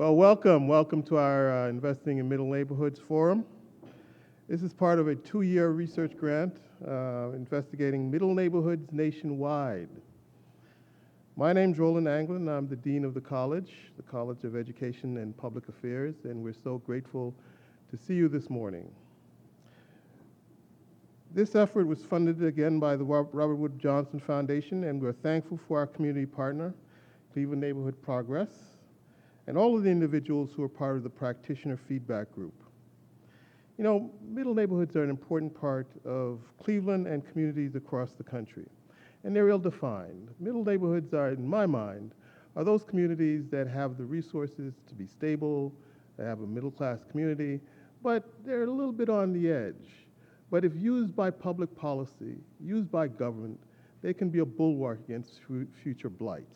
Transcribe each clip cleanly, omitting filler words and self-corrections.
Well, welcome to our Investing in Middle Neighborhoods Forum. This is part of a 2-year research grant investigating middle neighborhoods nationwide. My name's Roland Anglin. I'm the Dean of the College of Education and Public Affairs, and we're so grateful to see you this morning. This effort was funded again by the Robert Wood Johnson Foundation, and we're thankful for our community partner, Cleveland Neighborhood Progress, and all of the individuals who are part of the practitioner feedback group. You know, middle neighborhoods are an important part of Cleveland and communities across the country, and they're ill-defined. Middle neighborhoods are, in my mind, are those communities that have the resources to be stable, that have a middle-class community, but they're a little bit on the edge. But if used by public policy, used by government, they can be a bulwark against future blight.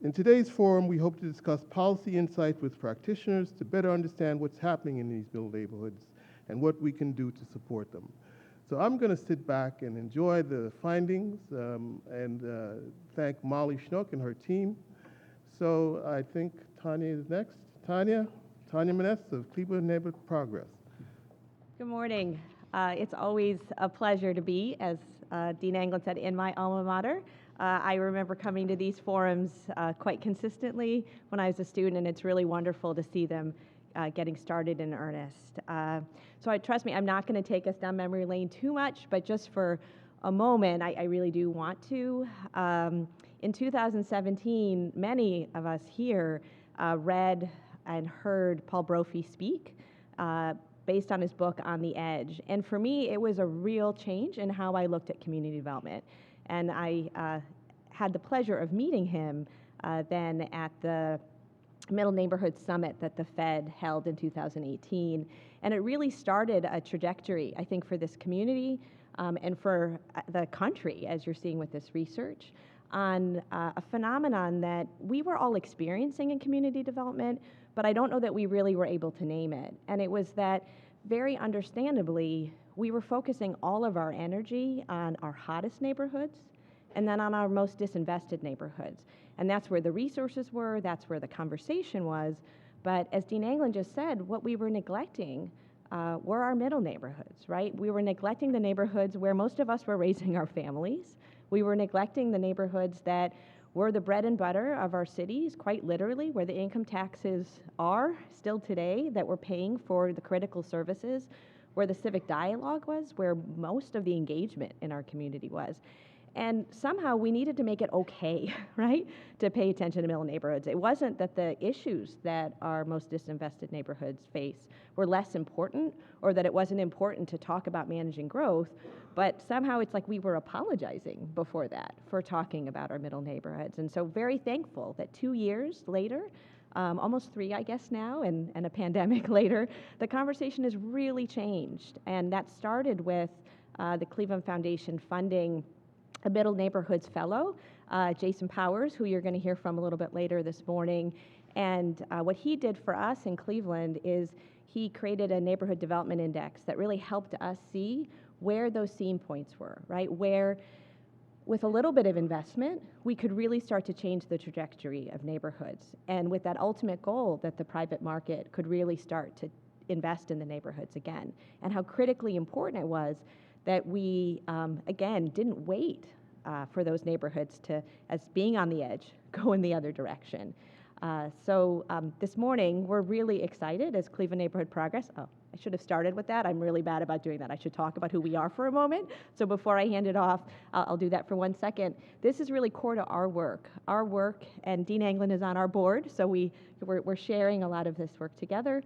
In today's forum, we hope to discuss policy insights with practitioners to better understand what's happening in these middle neighborhoods and what we can do to support them. So I'm going to sit back and enjoy the findings and thank Molly Schnoke and her team. So I think Tanya is next. Tanya Maness of Cleveland Neighborhood Progress. Good morning. It's always a pleasure to be, as Dean Anglin said, in my alma mater. I remember coming to these forums quite consistently when I was a student, and it's really wonderful to see them getting started in earnest. So trust me, I'm not going to take us down memory lane too much, but just for a moment, I really do want to. In 2017, many of us here read and heard Paul Brophy speak based on his book, On the Edge. And for me, it was a real change in how I looked at community development. And I had the pleasure of meeting him then at the Middle Neighborhood Summit that the Fed held in 2018. And it really started a trajectory, I think, for this community and for the country, as you're seeing with this research, on a phenomenon that we were all experiencing in community development, but I don't know that we really were able to name it. And it was that, very understandably, we were focusing all of our energy on our hottest neighborhoods and then on our most disinvested neighborhoods. And that's where the resources were, that's where the conversation was. But as Dean Anglin just said, what we were neglecting were our middle neighborhoods, right? We were neglecting the neighborhoods where most of us were raising our families. We were neglecting the neighborhoods that were the bread and butter of our cities, quite literally, where the income taxes are still today, that we're paying for the critical services, where the civic dialogue was, where most of the engagement in our community was. And somehow we needed to make it okay, right, to pay attention to middle neighborhoods. It wasn't that the issues that our most disinvested neighborhoods face were less important, or that it wasn't important to talk about managing growth, but somehow it's like we were apologizing before that for talking about our middle neighborhoods. And so very thankful that 2 years later, almost 3, I guess now, and a pandemic later, the conversation has really changed. And that started with the Cleveland Foundation funding a Middle Neighborhoods Fellow, Jason Powers, who you're going to hear from a little bit later this morning. And what he did for us in Cleveland is he created a neighborhood development index that really helped us see where those seam points were, right? Where, with a little bit of investment, we could really start to change the trajectory of neighborhoods. And with that ultimate goal that the private market could really start to invest in the neighborhoods again. And how critically important it was that we, again, didn't wait for those neighborhoods to, as being on the edge, go in the other direction. So this morning, we're really excited as Cleveland Neighborhood Progress. Oh, I should have started with that. I'm really bad about doing that. I should talk about who we are for a moment. So before I hand it off, I'll do that for 1 second. This is really core to our work. Our work, and Dean Anglin is on our board, so we're sharing a lot of this work together.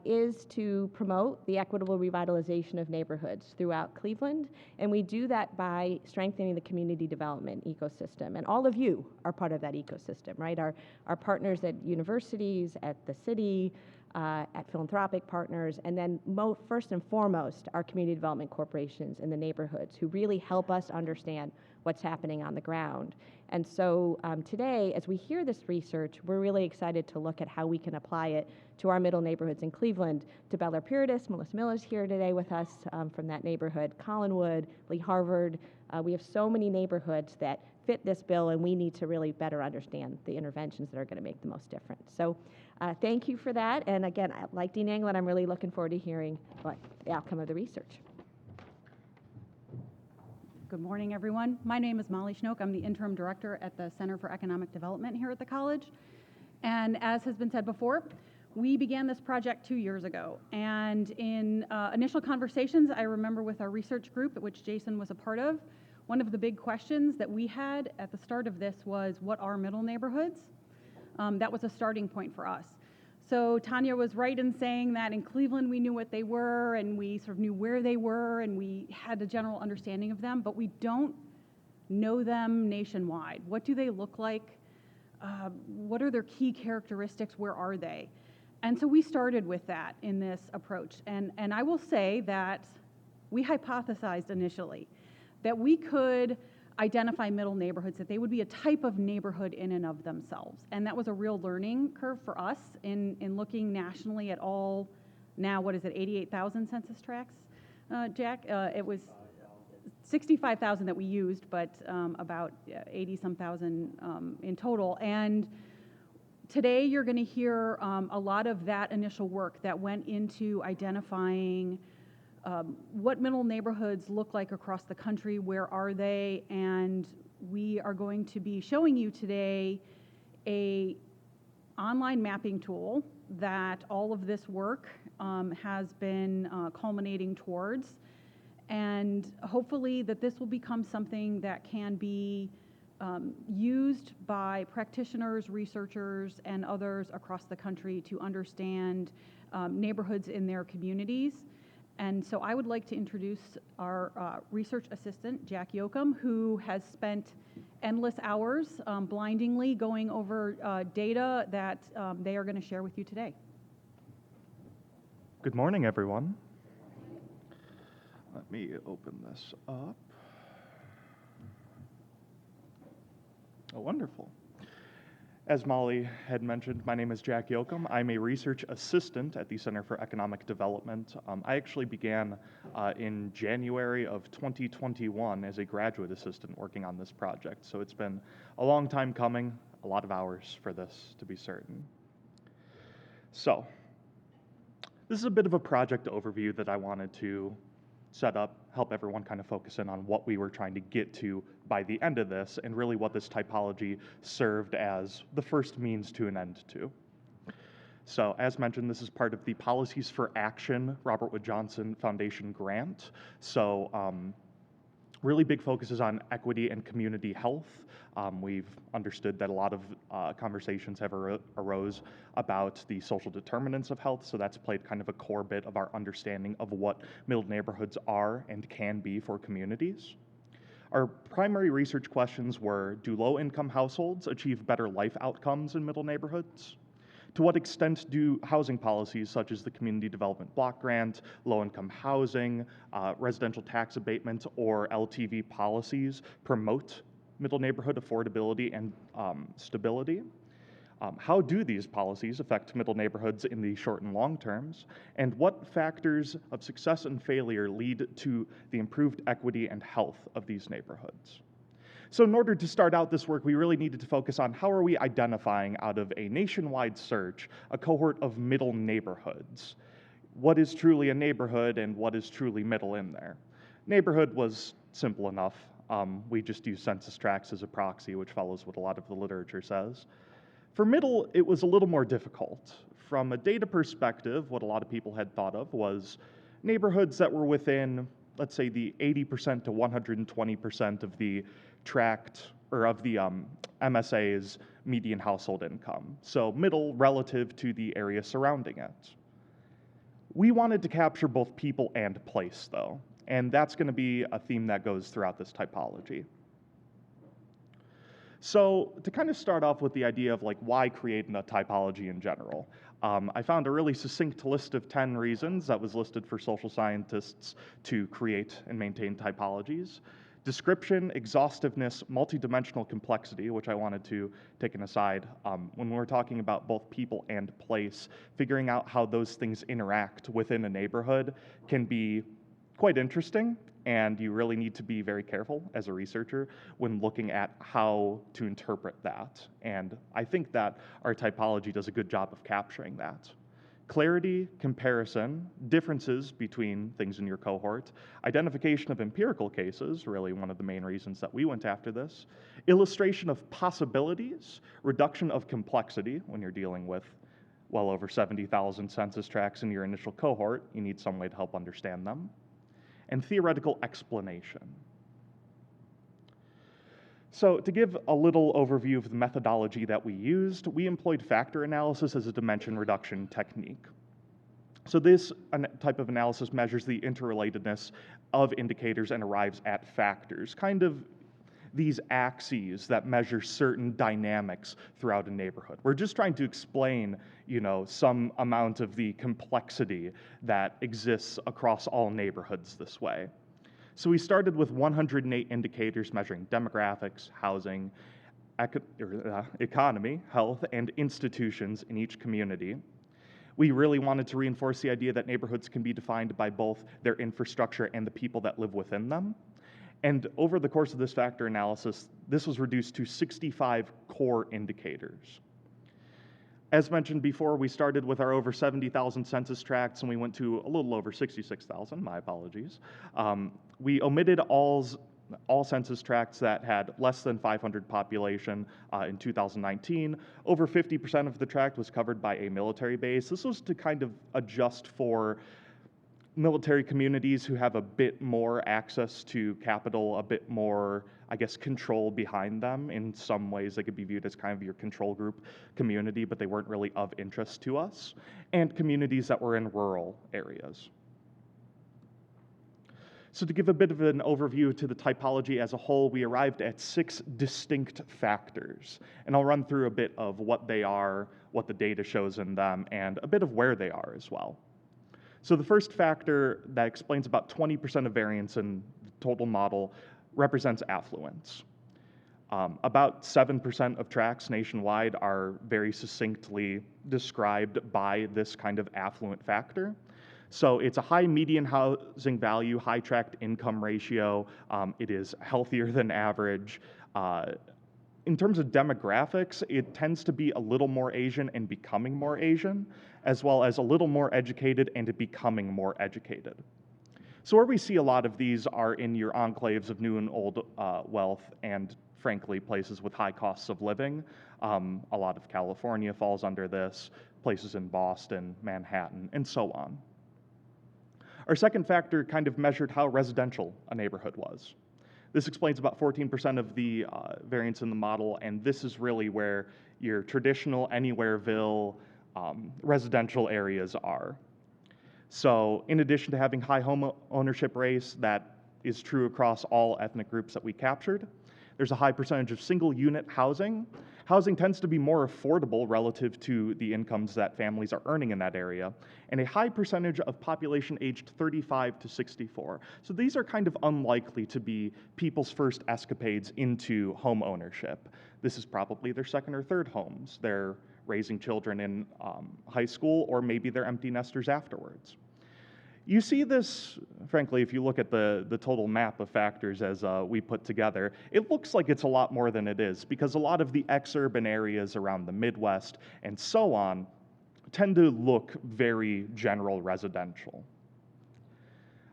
Is to promote the equitable revitalization of neighborhoods throughout Cleveland, and we do that by strengthening the community development ecosystem. And all of you are part of that ecosystem, right? Our partners at universities, at the city, at philanthropic partners, and then first and foremost, our community development corporations in the neighborhoods who really help us understand what's happening on the ground. And so today, as we hear this research, we're really excited to look at how we can apply it to our middle neighborhoods in Cleveland. To Bel Air Puritas, Melissa Miller's here today with us from that neighborhood, Collinwood, Lee Harvard. We have so many neighborhoods that fit this bill, and we need to really better understand the interventions that are going to make the most difference. So thank you for that. And again, like Dean Anglin, I'm really looking forward to hearing what the outcome of the research. Good morning, everyone. My name is Molly Schnoke. I'm the interim director at the Center for Economic Development here at the college. And as has been said before, we began this project 2 years ago. And in initial conversations, I remember with our research group, which Jason was a part of, one of the big questions that we had at the start of this was, what are middle neighborhoods? That was a starting point for us. So Tanya was right in saying that in Cleveland we knew what they were, and we sort of knew where they were, and we had a general understanding of them, but we don't know them nationwide. What do they look like? What are their key characteristics? Where are they? And so we started with that in this approach. And I will say that we hypothesized initially that we could identify middle neighborhoods, that they would be a type of neighborhood in and of themselves. And that was a real learning curve for us in looking nationally at all, now what is it, 88,000 census tracts, Jack? It was 65,000 that we used, but about 80-some thousand in total. And today you're going to hear a lot of that initial work that went into identifying what middle neighborhoods look like across the country, where are they, and we are going to be showing you today a online mapping tool that all of this work has been culminating towards, and hopefully that this will become something that can be used by practitioners, researchers, and others across the country to understand neighborhoods in their communities. And so I would like to introduce our research assistant, Jack Yoakum, who has spent endless hours blindingly going over data that they are going to share with you today. Good morning, everyone. Let me open this up. Oh, wonderful. As Molly had mentioned, my name is Jack Yoakum. I'm a research assistant at the Center for Economic Development. I actually began in January of 2021 as a graduate assistant working on this project. So it's been a long time coming, a lot of hours for this, to be certain. So this is a bit of a project overview that I wanted to set up, help everyone kind of focus in on what we were trying to get to by the end of this, and really what this typology served as the first means to an end to. So as mentioned, this is part of the Policies for Action Robert Wood Johnson Foundation grant. So really big focuses on equity and community health. We've understood that a lot of conversations have arose about the social determinants of health, so that's played kind of a core bit of our understanding of what middle neighborhoods are and can be for communities. Our primary research questions were, do low-income households achieve better life outcomes in middle neighborhoods? To what extent do housing policies such as the Community Development Block Grant, low-income housing, residential tax abatement, or LTV policies promote middle neighborhood affordability and stability? How do these policies affect middle neighborhoods in the short and long terms? And what factors of success and failure lead to the improved equity and health of these neighborhoods? So in order to start out this work, we really needed to focus on how are we identifying out of a nationwide search a cohort of middle neighborhoods. What is truly a neighborhood and what is truly middle in there? Neighborhood was simple enough. We just use census tracts as a proxy, which follows what a lot of the literature says. For middle, it was a little more difficult. From a data perspective, what a lot of people had thought of was neighborhoods that were within, let's say, the 80% to 120% of the tract, or of the MSA's median household income. So middle relative to the area surrounding it. We wanted to capture both people and place, though, and that's going to be a theme that goes throughout this typology. So to kind of start off with the idea of like why create a typology in general, I found a really succinct list of 10 reasons that was listed for social scientists to create and maintain typologies. Description, exhaustiveness, multidimensional complexity, which I wanted to take an aside. When we're talking about both people and place, figuring out how those things interact within a neighborhood can be quite interesting. and you really need to be very careful as a researcher when looking at how to interpret that. And I think that our typology does a good job of capturing that. Clarity, comparison, differences between things in your cohort, identification of empirical cases, really one of the main reasons that we went after this, illustration of possibilities, reduction of complexity when you're dealing with well over 70,000 census tracts in your initial cohort, you need some way to help understand them, and theoretical explanation. So to give a little overview of the methodology that we used, we employed factor analysis as a dimension reduction technique. So this type of analysis measures the interrelatedness of indicators and arrives at factors, kind of these axes that measure certain dynamics throughout a neighborhood. We're just trying to explain, some amount of the complexity that exists across all neighborhoods this way. So we started with 108 indicators measuring demographics, housing, economy, health, and institutions in each community. We really wanted to reinforce the idea that neighborhoods can be defined by both their infrastructure and the people that live within them. And over the course of this factor analysis, this was reduced to 65 core indicators. As mentioned before, we started with our over 70,000 census tracts, and we went to a little over 66,000, my apologies. We omitted all census tracts that had less than 500 population in 2019. Over 50% of the tract was covered by a military base. This was to kind of adjust for military communities who have a bit more access to capital, a bit more, control behind them. In some ways, they could be viewed as kind of your control group community, but they weren't really of interest to us, and communities that were in rural areas. So to give a bit of an overview to the typology as a whole, we arrived at 6 distinct factors, and I'll run through a bit of what they are, what the data shows in them, and a bit of where they are as well. So the first factor that explains about 20% of variance in the total model represents affluence. About 7% of tracts nationwide are very succinctly described by this kind of affluent factor. So it's a high median housing value, high tract income ratio. It is healthier than average. In terms of demographics, it tends to be a little more Asian and becoming more Asian, as well as a little more educated and becoming more educated. So where we see a lot of these are in your enclaves of new and old wealth, and frankly, places with high costs of living. A lot of California falls under this, places in Boston, Manhattan, and so on. Our second factor kind of measured how residential a neighborhood was. This explains about 14% of the variance in the model, and this is really where your traditional Anywhereville residential areas are. So in addition to having high home ownership rates, that is true across all ethnic groups that we captured, there's a high percentage of single unit housing. Housing tends to be more affordable relative to the incomes that families are earning in that area, and a high percentage of population aged 35 to 64. So these are kind of unlikely to be people's first escapades into home ownership. This is probably their second or third homes. They're raising children in high school, or maybe they're empty nesters afterwards. You see this, frankly, if you look at the total map of factors as we put together, it looks like it's a lot more than it is, because a lot of the exurban areas around the Midwest and so on tend to look very general residential.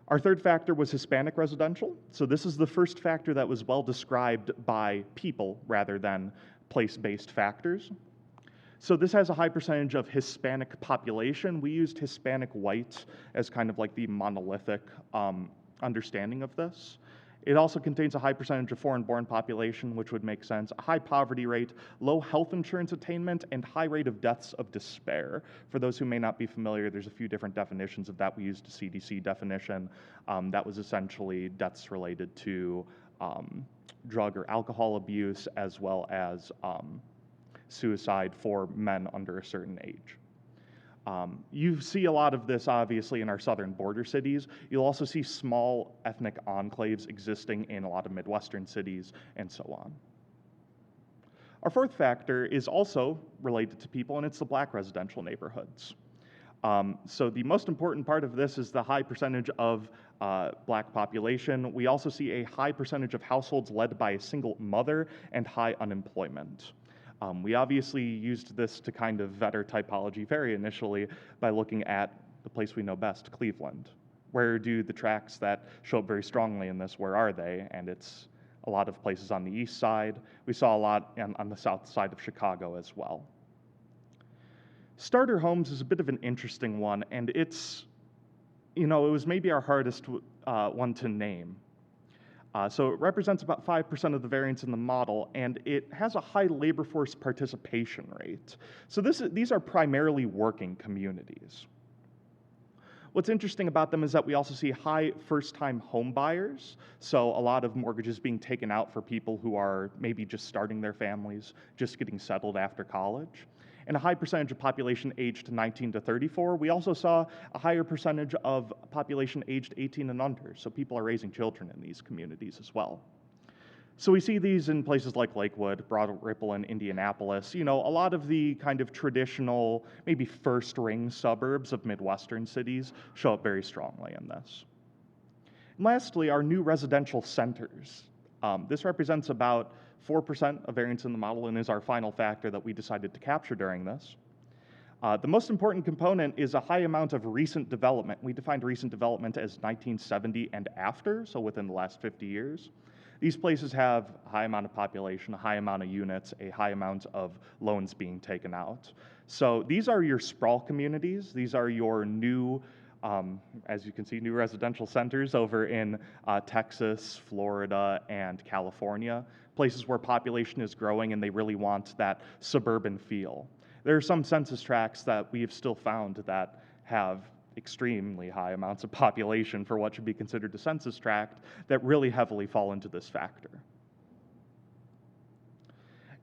Our third factor was Hispanic residential. So this is the first factor that was well described by people rather than place-based factors. So this has a high percentage of Hispanic population. We used Hispanic white as kind of like the monolithic understanding of this. It also contains a high percentage of foreign-born population, which would make sense, a high poverty rate, low health insurance attainment, and high rate of deaths of despair. For those who may not be familiar, there's a few different definitions of that. We used a CDC definition that was essentially deaths related to drug or alcohol abuse, as well as suicide for men under a certain age. You see a lot of this, obviously, in our southern border cities. You'll also see small ethnic enclaves existing in a lot of Midwestern cities, and so on. Our fourth factor is also related to people, and it's the Black residential neighborhoods. So the most important part of this is the high percentage of Black population. We also see a high percentage of households led by a single mother and high unemployment. We obviously used this to kind of vet our typology very initially by looking at the place we know best, Cleveland. Where do the tracts that show up very strongly in this, where are they? And it's a lot of places on the east side. We saw a lot on the south side of Chicago as well. Starter homes is a bit of an interesting one, and it's, it was maybe our hardest one to name. So it represents about 5% of the variance in the model, and it has a high labor force participation rate. So these are primarily working communities. What's interesting about them is that we also see high first-time home buyers, so a lot of mortgages being taken out for people who are maybe just starting their families, just getting settled after college, and a high percentage of population aged 19 to 34. We also saw a higher percentage of population aged 18 and under, so people are raising children in these communities as well. So we see these in places like Lakewood, Broad Ripple, and Indianapolis. A lot of the kind of traditional, maybe first-ring suburbs of Midwestern cities show up very strongly in this. And lastly, our new residential centers. This represents about 4% of variance in the model and is our final factor that we decided to capture during this. The most important component is a high amount of recent development. We defined recent development as 1970 and after, so within the last 50 years. These places have a high amount of population, a high amount of units, a high amount of loans being taken out. So these are your sprawl communities. These are your new, as you can see, new residential centers over in Texas, Florida, and California, places where population is growing and they really want that suburban feel. There are some census tracts that we have still found that have extremely high amounts of population for what should be considered a census tract that really heavily fall into this factor.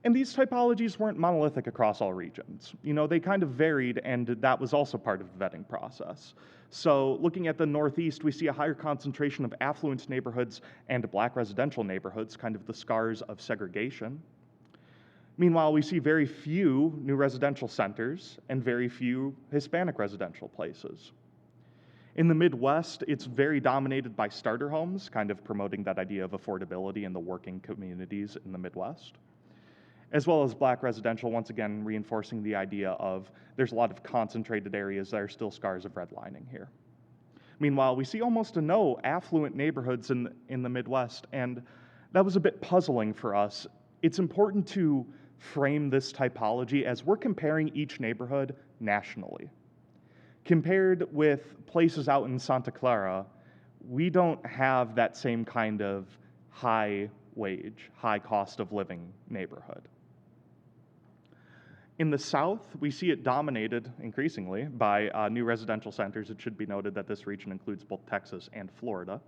And these typologies weren't monolithic across all regions. They kind of varied, and that was also part of the vetting process. So looking at the Northeast, we see a higher concentration of affluent neighborhoods and Black residential neighborhoods, kind of the scars of segregation. Meanwhile, we see very few new residential centers and very few Hispanic residential places. In the Midwest, it's very dominated by starter homes, kind of promoting that idea of affordability in the working communities in the Midwest, as well as Black residential, once again reinforcing the idea of there's a lot of concentrated areas that are still scars of redlining here. Meanwhile, we see almost no affluent neighborhoods in the Midwest, and that was a bit puzzling for us. It's important to frame this typology as we're comparing each neighborhood nationally. Compared with places out in Santa Clara, we don't have that same kind of high wage, high cost of living neighborhood. In the South, we see it dominated increasingly by new residential centers. It should be noted that this region includes both Texas and Florida,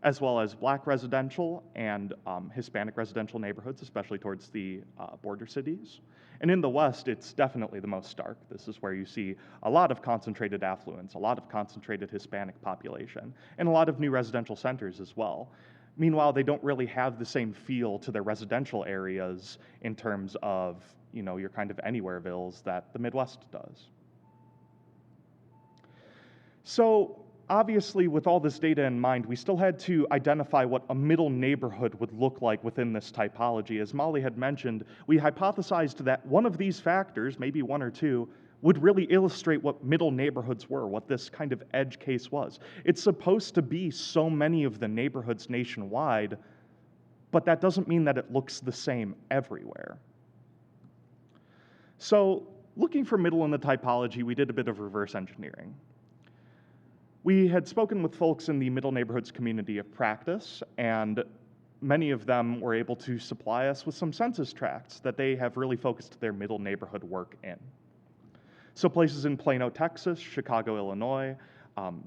as well as Black residential and Hispanic residential neighborhoods, especially towards the border cities. And in the West, it's definitely the most stark. This is where you see a lot of concentrated affluence, a lot of concentrated Hispanic population, and a lot of new residential centers as well. Meanwhile, they don't really have the same feel to their residential areas in terms of, your kind of anywherevilles that the Midwest does. So, obviously, with all this data in mind, we still had to identify what a middle neighborhood would look like within this typology. As Molly had mentioned, we hypothesized that one of these factors, maybe one or two, would really illustrate what middle neighborhoods were, what this kind of edge case was. It's supposed to be so many of the neighborhoods nationwide, but that doesn't mean that it looks the same everywhere. So, looking for middle in the typology, we did a bit of reverse engineering. We had spoken with folks in the middle neighborhoods community of practice, and many of them were able to supply us with some census tracts that they have really focused their middle neighborhood work in. So places in Plano, Texas, Chicago, Illinois,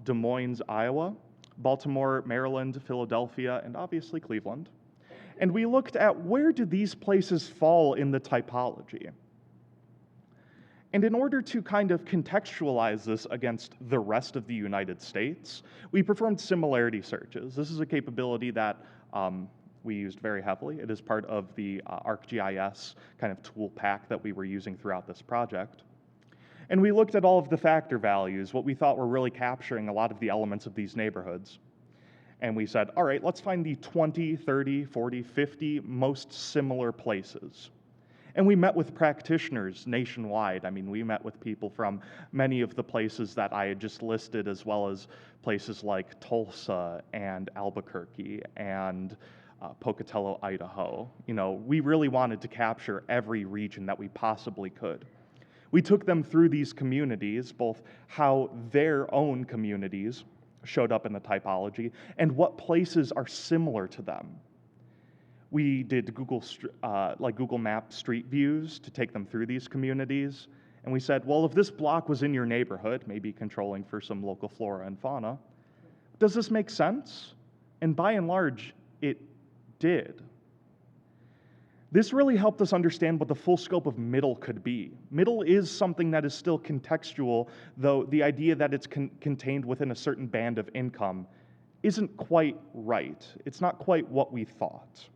Des Moines, Iowa, Baltimore, Maryland, Philadelphia, and obviously Cleveland. And we looked at where do these places fall in the typology. And in order to kind of contextualize this against the rest of the United States, we performed similarity searches. This is a capability that we used very heavily. It is part of the ArcGIS kind of tool pack that we were using throughout this project. And we looked at all of the factor values, what we thought were really capturing a lot of the elements of these neighborhoods. And we said, all right, let's find the 20, 30, 40, 50 most similar places. And we met with practitioners nationwide. I mean, we met with people from many of the places that I had just listed, as well as places like Tulsa and Albuquerque and Pocatello, Idaho. You know, we really wanted to capture every region that we possibly could. We took them through these communities, both how their own communities showed up in the typology and what places are similar to them. We did Google Map street views to take them through these communities. And we said, well, if this block was in your neighborhood, maybe controlling for some local flora and fauna, does this make sense? And by and large, it did. This really helped us understand what the full scope of middle could be. Middle is something that is still contextual, though the idea that it's contained within a certain band of income isn't quite right. It's not quite what we thought.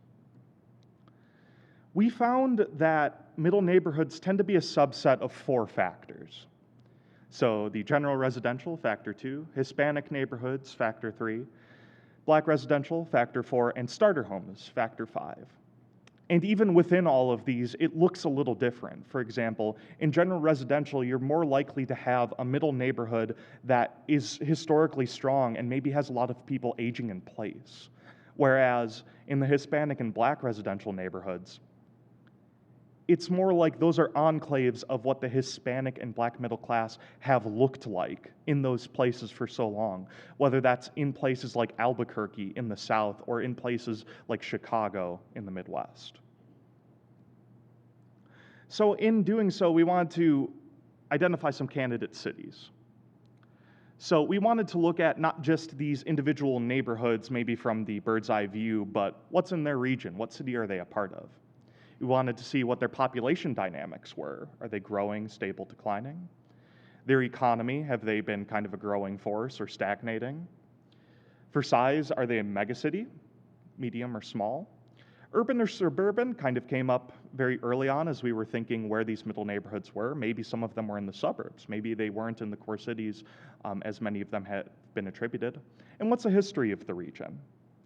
We found that middle neighborhoods tend to be a subset of 4 factors. So the general residential, factor 2, Hispanic neighborhoods, factor 3, Black residential, factor 4, and starter homes, factor 5. And even within all of these, it looks a little different. For example, in general residential, you're more likely to have a middle neighborhood that is historically strong and maybe has a lot of people aging in place. Whereas in the Hispanic and Black residential neighborhoods, it's more like those are enclaves of what the Hispanic and Black middle class have looked like in those places for so long, whether that's in places like Albuquerque in the South or in places like Chicago in the Midwest. So in doing so, we wanted to identify some candidate cities. So we wanted to look at not just these individual neighborhoods, maybe from the bird's eye view, but what's in their region? What city are they a part of? We wanted to see what their population dynamics were. Are they growing, stable, declining? Their economy, have they been kind of a growing force or stagnating? For size, are they a megacity, medium or small? Urban or suburban kind of came up very early on as we were thinking where these middle neighborhoods were. Maybe some of them were in the suburbs. Maybe they weren't in the core cities as many of them had been attributed. And what's the history of the region?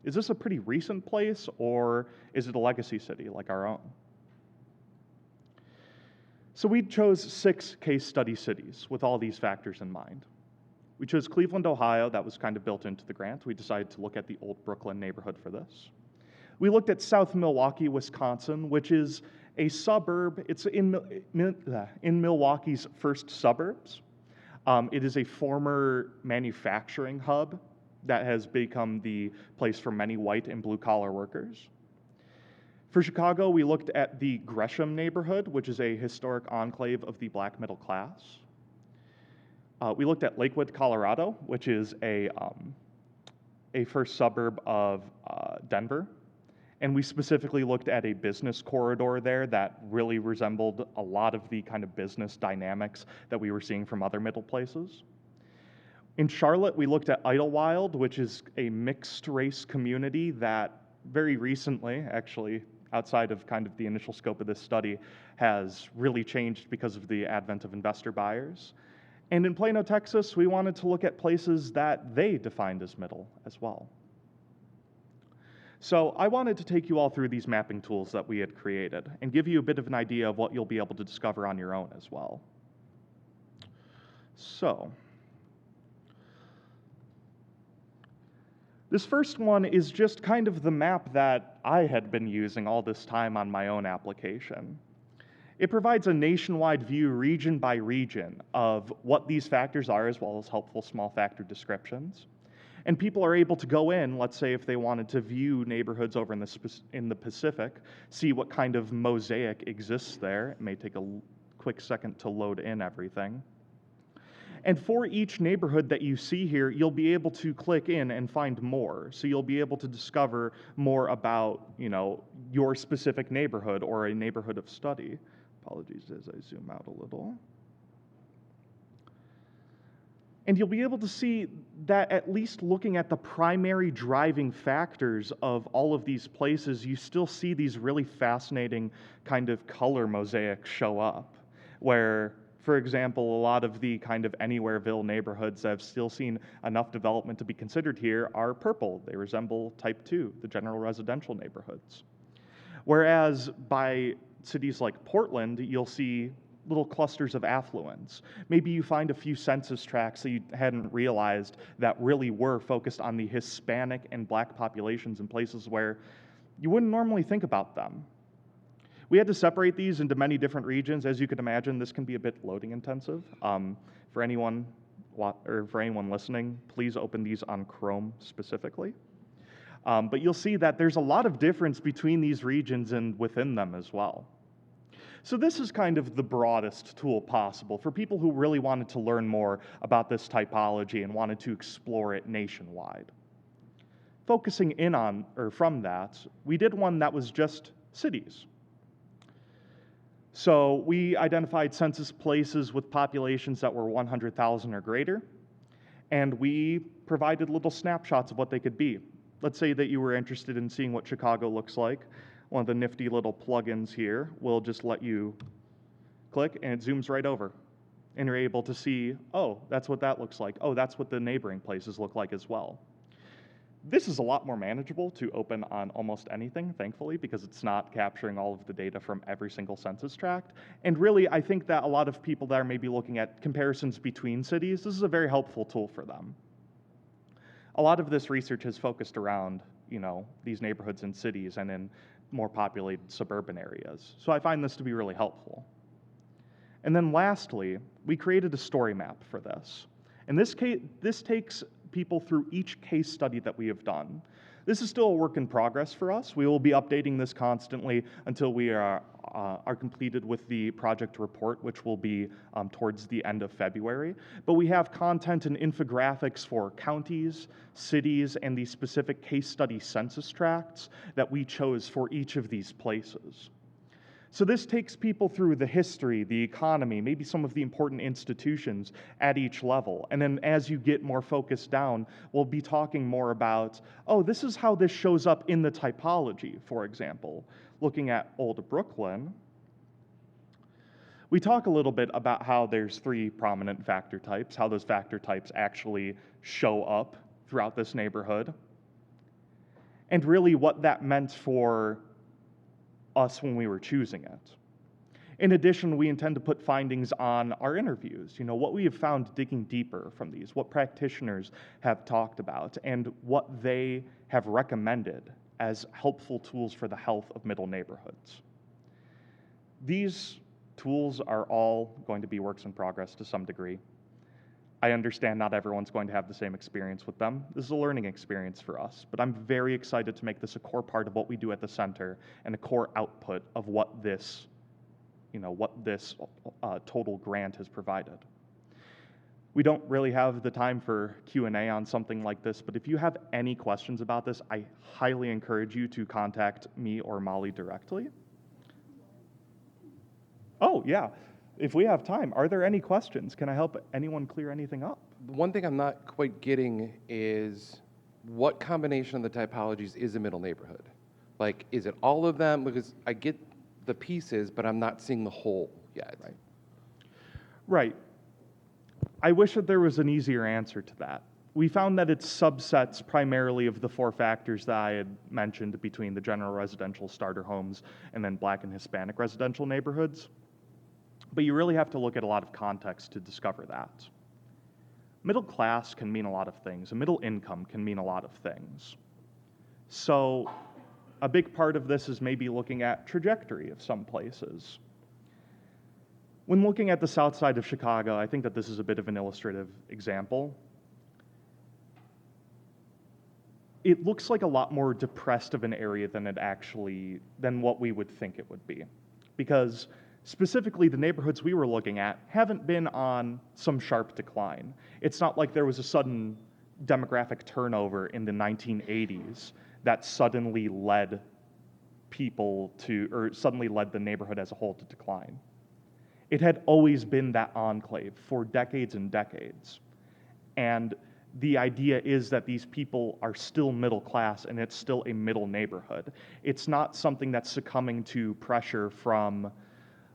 Is this a pretty recent place or is it a legacy city like our own? So we chose 6 case study cities with all these factors in mind. We chose Cleveland, Ohio. That was kind of built into the grant. We decided to look at the old Brooklyn neighborhood for this. We looked at South Milwaukee, Wisconsin, which is a suburb. It's in Milwaukee's first suburbs. It is a former manufacturing hub that has become the place for many white and blue-collar workers. For Chicago, we looked at the Gresham neighborhood, which is a historic enclave of the Black middle class. We looked at Lakewood, Colorado, which is a first suburb of Denver. And we specifically looked at a business corridor there that really resembled a lot of the kind of business dynamics that we were seeing from other middle places. In Charlotte, we looked at Idlewild, which is a mixed race community that very recently, actually, outside of kind of the initial scope of this study, has really changed because of the advent of investor buyers. And in Plano, Texas, we wanted to look at places that they defined as middle as well. So I wanted to take you all through these mapping tools that we had created and give you a bit of an idea of what you'll be able to discover on your own as well. So this first one is just kind of the map that I had been using all this time on my own application. It provides a nationwide view, region by region, of what these factors are, as well as helpful small factor descriptions. And people are able to go in, let's say if they wanted to view neighborhoods over in the Pacific, see what kind of mosaic exists there. It may take a quick second to load in everything. And for each neighborhood that you see here, you'll be able to click in and find more. So you'll be able to discover more about, your specific neighborhood or a neighborhood of study. Apologies as I zoom out a little. And you'll be able to see that at least looking at the primary driving factors of all of these places, you still see these really fascinating kind of color mosaics show up, where For example, a lot of the kind of anywhereville neighborhoods that have still seen enough development to be considered here are purple. They resemble type 2, the general residential neighborhoods. Whereas by cities like Portland, you'll see little clusters of affluence. Maybe you find a few census tracts that you hadn't realized that really were focused on the Hispanic and Black populations in places where you wouldn't normally think about them. We had to separate these into many different regions. As you can imagine, this can be a bit loading intensive. For anyone listening, please open these on Chrome specifically. But you'll see that there's a lot of difference between these regions and within them as well. So this is kind of the broadest tool possible for people who really wanted to learn more about this typology and wanted to explore it nationwide. Focusing in on, or from that, we did one that was just cities. So we identified census places with populations that were 100,000 or greater, and we provided little snapshots of what they could be. Let's say that you were interested in seeing what Chicago looks like. One of the nifty little plugins here will just let you click and it zooms right over. And you're able to see, oh, that's what that looks like. Oh, that's what the neighboring places look like as well. This is a lot more manageable to open on almost anything, thankfully, because it's not capturing all of the data from every single census tract. And really, I think that a lot of people that are maybe looking at comparisons between cities, this is a very helpful tool for them. A lot of this research has focused around, these neighborhoods in cities and in more populated suburban areas. So I find this to be really helpful. And then lastly, we created a story map for this. In this case, this takes people through each case study that we have done. This is still a work in progress for us. We will be updating this constantly until we are completed with the project report, which will be towards the end of February. But we have content and infographics for counties, cities, and the specific case study census tracts that we chose for each of these places. So this takes people through the history, the economy, maybe some of the important institutions at each level. And then as you get more focused down, we'll be talking more about, oh, this is how this shows up in the typology, for example. Looking at Old Brooklyn, we talk a little bit about how there's 3 prominent factor types, how those factor types actually show up throughout this neighborhood, and really what that meant for us when we were choosing it. In addition, we intend to put findings on our interviews, what we have found digging deeper from these, what practitioners have talked about, and what they have recommended as helpful tools for the health of middle neighborhoods. These tools are all going to be works in progress to some degree. I understand not everyone's going to have the same experience with them. This is a learning experience for us, but I'm very excited to make this a core part of what we do at the center and a core output of what this total grant has provided. We don't really have the time for Q&A on something like this, but if you have any questions about this, I highly encourage you to contact me or Molly directly. Oh, yeah. If we have time, are there any questions? Can I help anyone clear anything up? One thing I'm not quite getting is what combination of the typologies is a middle neighborhood? Like, is it all of them? Because I get the pieces, but I'm not seeing the whole yet. Right. I wish that there was an easier answer to that. We found that it's subsets primarily of the 4 factors that I had mentioned between the general residential starter homes and then Black and Hispanic residential neighborhoods. But you really have to look at a lot of context to discover that. Middle class can mean a lot of things, and middle income can mean a lot of things. So a big part of this is maybe looking at trajectory of some places. When looking at the south side of Chicago, I think that this is a bit of an illustrative example. It looks like a lot more depressed of an area than what we would think it would be. Because specifically, the neighborhoods we were looking at haven't been on some sharp decline. It's not like there was a sudden demographic turnover in the 1980s that suddenly led the neighborhood as a whole to decline. It had always been that enclave for decades and decades. And the idea is that these people are still middle class and it's still a middle neighborhood. It's not something that's succumbing to pressure from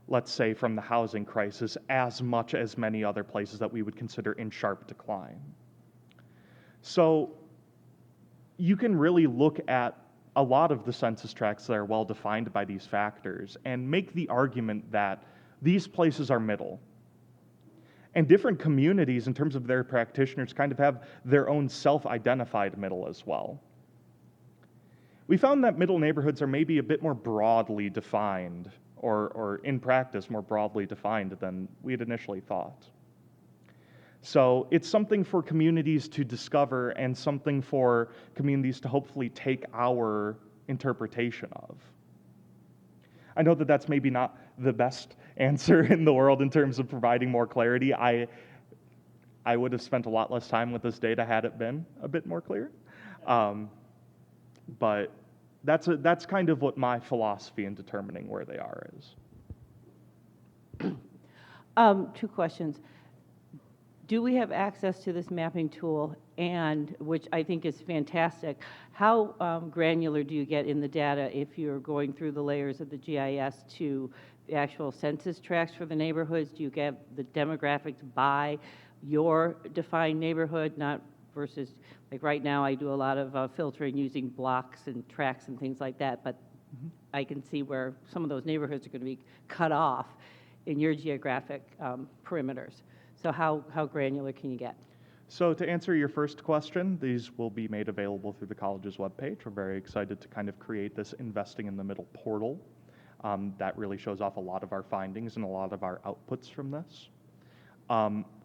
let's say, from the housing crisis as much as many other places that we would consider in sharp decline. So you can really look at a lot of the census tracts that are well defined by these factors and make the argument that these places are middle. And different communities, in terms of their practitioners, kind of have their own self-identified middle as well. We found that middle neighborhoods are maybe a bit more broadly defined, or in practice more broadly defined than we had initially thought. So it's something for communities to discover and something for communities to hopefully take our interpretation of. I know that that's maybe not the best answer in the world in terms of providing more clarity. I would have spent a lot less time with this data had it been a bit more clear. But that's kind of what my philosophy in determining where they are is. Two questions. Do we have access to this mapping tool, and which I think is fantastic? How granular do you get in the data if you're going through the layers of the GIS to the actual census tracts for the neighborhoods? Do you get the demographics by your defined neighborhood, not versus, like right now I do a lot of filtering using blocks and tracks and things like that, but I can see where some of those neighborhoods are going to be cut off in your geographic perimeters. So how granular can you get? So to answer your first question, these will be made available through the college's webpage. We're very excited to kind of create this Investing in the Middle portal that really shows off a lot of our findings and a lot of our outputs from this.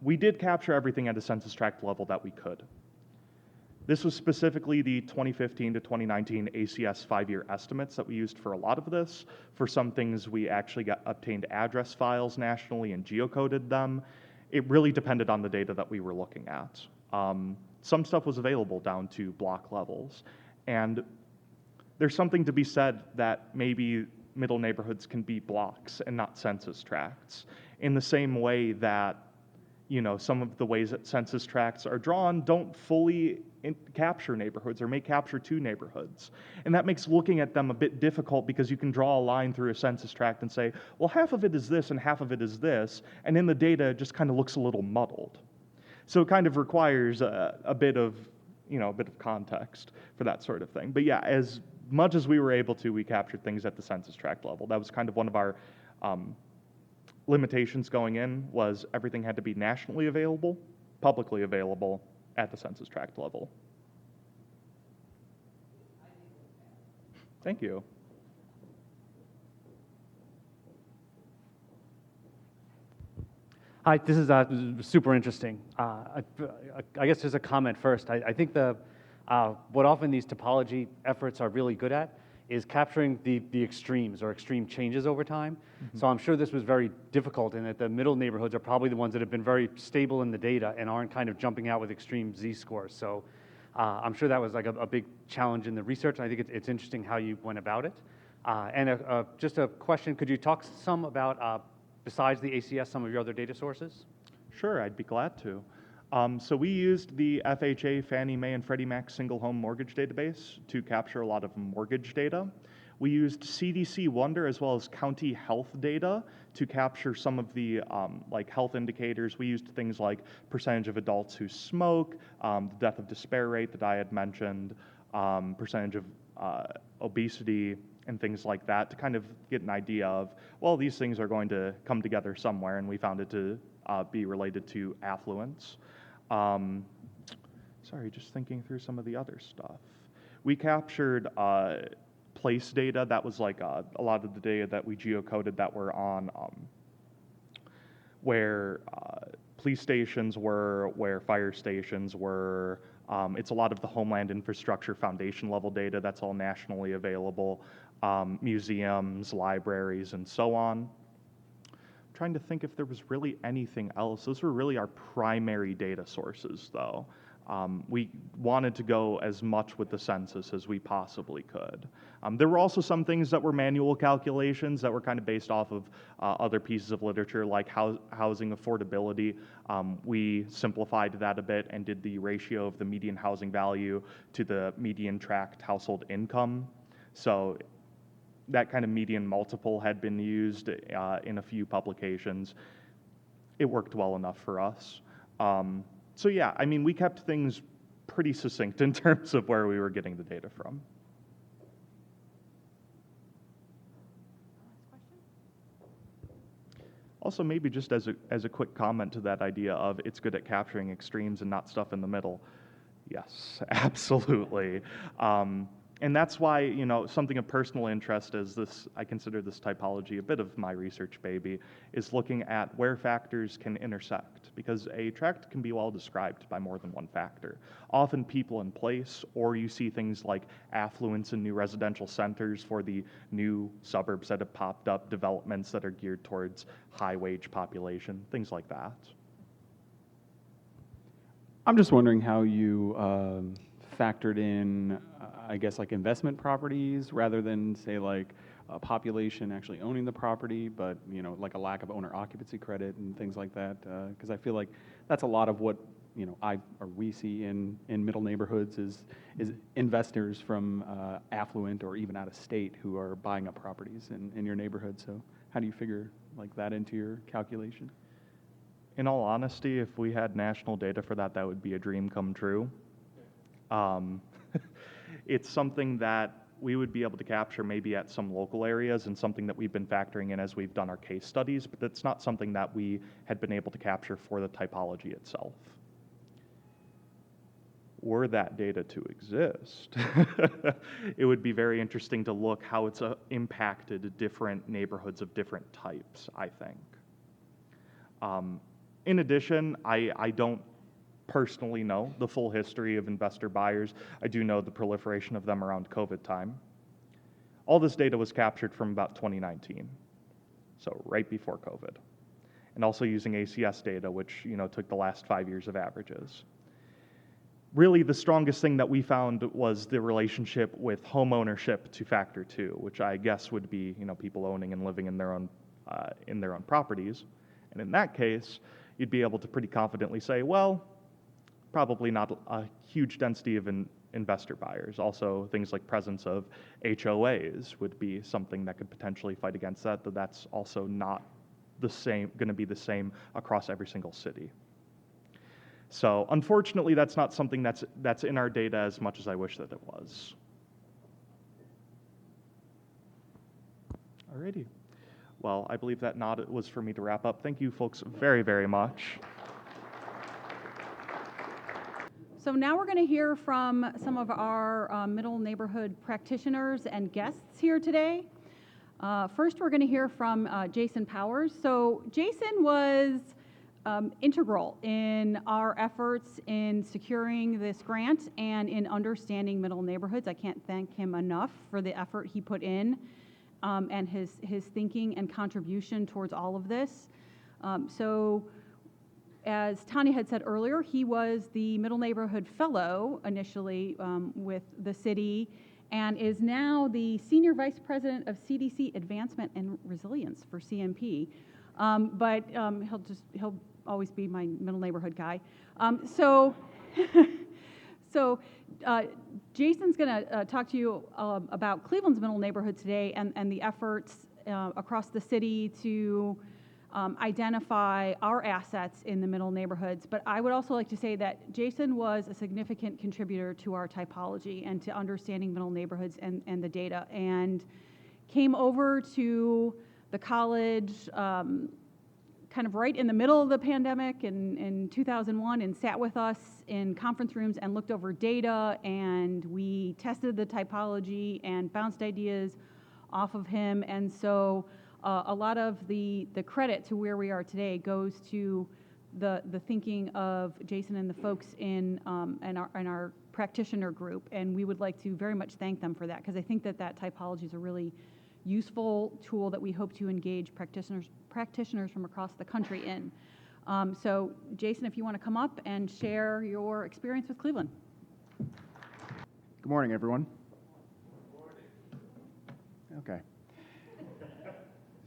We did capture everything at a census tract level that we could. This was specifically the 2015 to 2019 ACS 5-year estimates that we used for a lot of this. For some things, we actually obtained address files nationally and geocoded them. It really depended on the data that we were looking at. Some stuff was available down to block levels. And there's something to be said that maybe middle neighborhoods can be blocks and not census tracts. In the same way that, some of the ways that census tracts are drawn don't fully capture neighborhoods or may capture two neighborhoods. And that makes looking at them a bit difficult because you can draw a line through a census tract and say, well, half of it is this and half of it is this, and in the data it just kind of looks a little muddled. So it kind of requires a bit of context for that sort of thing. But yeah, as much as we were able to, we captured things at the census tract level. That was kind of one of our limitations going in, was everything had to be nationally available, publicly available, at the census tract level. Thank you. Hi, this is super interesting. I guess there's a comment first. I think what often these topology efforts are really good at is capturing the extremes or extreme changes over time. Mm-hmm. So I'm sure this was very difficult, and that the middle neighborhoods are probably the ones that have been very stable in the data and aren't kind of jumping out with extreme z-scores. So I'm sure that was like a big challenge in the research. And I think it's interesting how you went about it. And just a question, could you talk some about, besides the ACS, some of your other data sources? Sure, I'd be glad to. So we used the FHA, Fannie Mae, and Freddie Mac single home mortgage database to capture a lot of mortgage data. We used CDC Wonder as well as county health data to capture some of the health indicators. We used things like percentage of adults who smoke, the death of despair rate that I had mentioned, percentage of obesity, and things like that to kind of get an idea of, well, these things are going to come together somewhere, and we found it to be related to affluence. Sorry, just thinking through some of the other stuff. We captured place data. That was like a lot of the data that we geocoded that were on where police stations were, where fire stations were. It's a lot of the Homeland Infrastructure Foundation level data. That's all nationally available. Museums, libraries, and so on. Trying to think if there was really anything else. Those were really our primary data sources, though. We wanted to go as much with the census as we possibly could. There were also some things that were manual calculations that were kind of based off of other pieces of literature, like housing affordability. We simplified that a bit and did the ratio of the median housing value to the median tract household income. So that kind of median multiple had been used in a few publications. It worked well enough for us. So yeah, I mean, we kept things pretty succinct in terms of where we were getting the data from. Also, maybe just as a quick comment to that idea of it's good at capturing extremes and not stuff in the middle. Yes, absolutely. And that's why, you know, something of personal interest is this, I consider this typology a bit of my research baby, is looking at where factors can intersect, because a tract can be well described by more than one factor. Often people in place, or you see things like affluence in new residential centers for the new suburbs that have popped up, developments that are geared towards high wage population, things like that. I'm just wondering how you factored in, I guess, like investment properties rather than, say, like a population actually owning the property, but, you know, like a lack of owner occupancy credit and things like that. Because I feel like that's a lot of what, you know, we see in middle neighborhoods is investors from affluent or even out of state who are buying up properties in your neighborhood. So how do you figure like that into your calculation? In all honesty, if we had national data for that, that would be a dream come true. It's something that we would be able to capture maybe at some local areas and something that we've been factoring in as we've done our case studies, but that's not something that we had been able to capture for the typology itself. Were that data to exist, it would be very interesting to look how it's impacted different neighborhoods of different types, I think. In addition, I don't personally know the full history of investor buyers. I do know the proliferation of them around COVID time. All this data was captured from about 2019, so right before COVID, and also using ACS data, which, you know, took the last 5 years of averages. Really, the strongest thing that we found was the relationship with home ownership to factor 2, which I guess would be, you know, people owning and living in their own properties. And in that case, you'd be able to pretty confidently say, well, probably not a huge density of investor buyers. Also, things like presence of HOAs would be something that could potentially fight against that, but that's also not the same, going to be the same across every single city. So unfortunately, that's not something that's in our data as much as I wish that it was. Alrighty. Well, I believe that nod was for me to wrap up. Thank you folks very, very much. So now we're going to hear from some of our middle neighborhood practitioners and guests here today. First, we're going to hear from Jason Powers. So Jason was integral in our efforts in securing this grant and in understanding middle neighborhoods. I can't thank him enough for the effort he put in and his thinking and contribution towards all of this. So as Tanya had said earlier, he was the Middle Neighborhood Fellow initially with the city and is now the Senior Vice President of CDC Advancement and Resilience for CMP. But he'll always be my middle neighborhood guy. So Jason's going to talk to you about Cleveland's middle neighborhood today and the efforts across the city to identify our assets in the middle neighborhoods. But I would also like to say that Jason was a significant contributor to our typology and to understanding middle neighborhoods and the data, and came over to the college kind of right in the middle of the pandemic in 2001 and sat with us in conference rooms and looked over data, and we tested the typology and bounced ideas off of him. And so a lot of the credit to where we are today goes to the thinking of Jason and the folks in our practitioner group, and we would like to very much thank them for that, because I think that typology is a really useful tool that we hope to engage practitioners from across the country in. So Jason, if you want to come up and share your experience with Cleveland. Good morning, everyone. Good morning. Okay.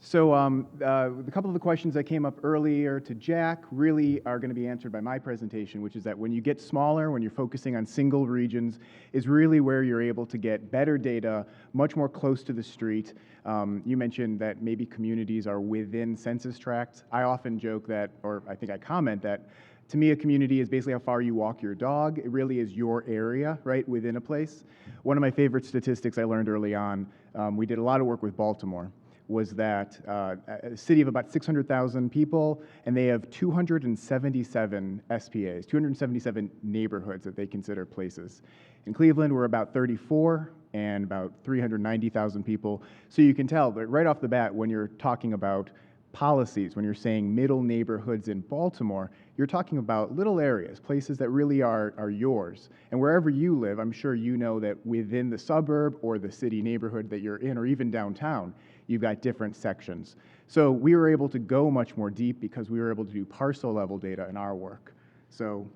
So a couple of the questions that came up earlier to Jack really are going to be answered by my presentation, which is that when you get smaller, when you're focusing on single regions, is really where you're able to get better data, much more close to the street. You mentioned that maybe communities are within census tracts. I often joke that, or I think I comment that, to me, a community is basically how far you walk your dog. It really is your area, right, within a place. One of my favorite statistics I learned early on, we did a lot of work with Baltimore, was that a city of about 600,000 people, and they have 277 SPAs, 277 neighborhoods that they consider places. In Cleveland, we're about 34 and about 390,000 people. So you can tell that right off the bat, when you're talking about policies, when you're saying middle neighborhoods in Baltimore, you're talking about little areas, places that really are yours. And wherever you live, I'm sure you know that within the suburb or the city neighborhood that you're in, or even downtown, you've got different sections. So we were able to go much more deep because we were able to do parcel level data in our work. So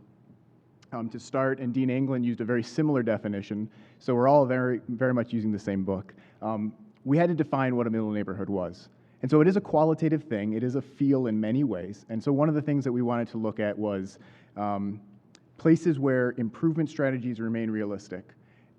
to start, and Dean Anglin used a very similar definition, so we're all very, very much using the same book. We had to define what a middle neighborhood was. And so it is a qualitative thing, it is a feel in many ways. And so one of the things that we wanted to look at was places where improvement strategies remain realistic.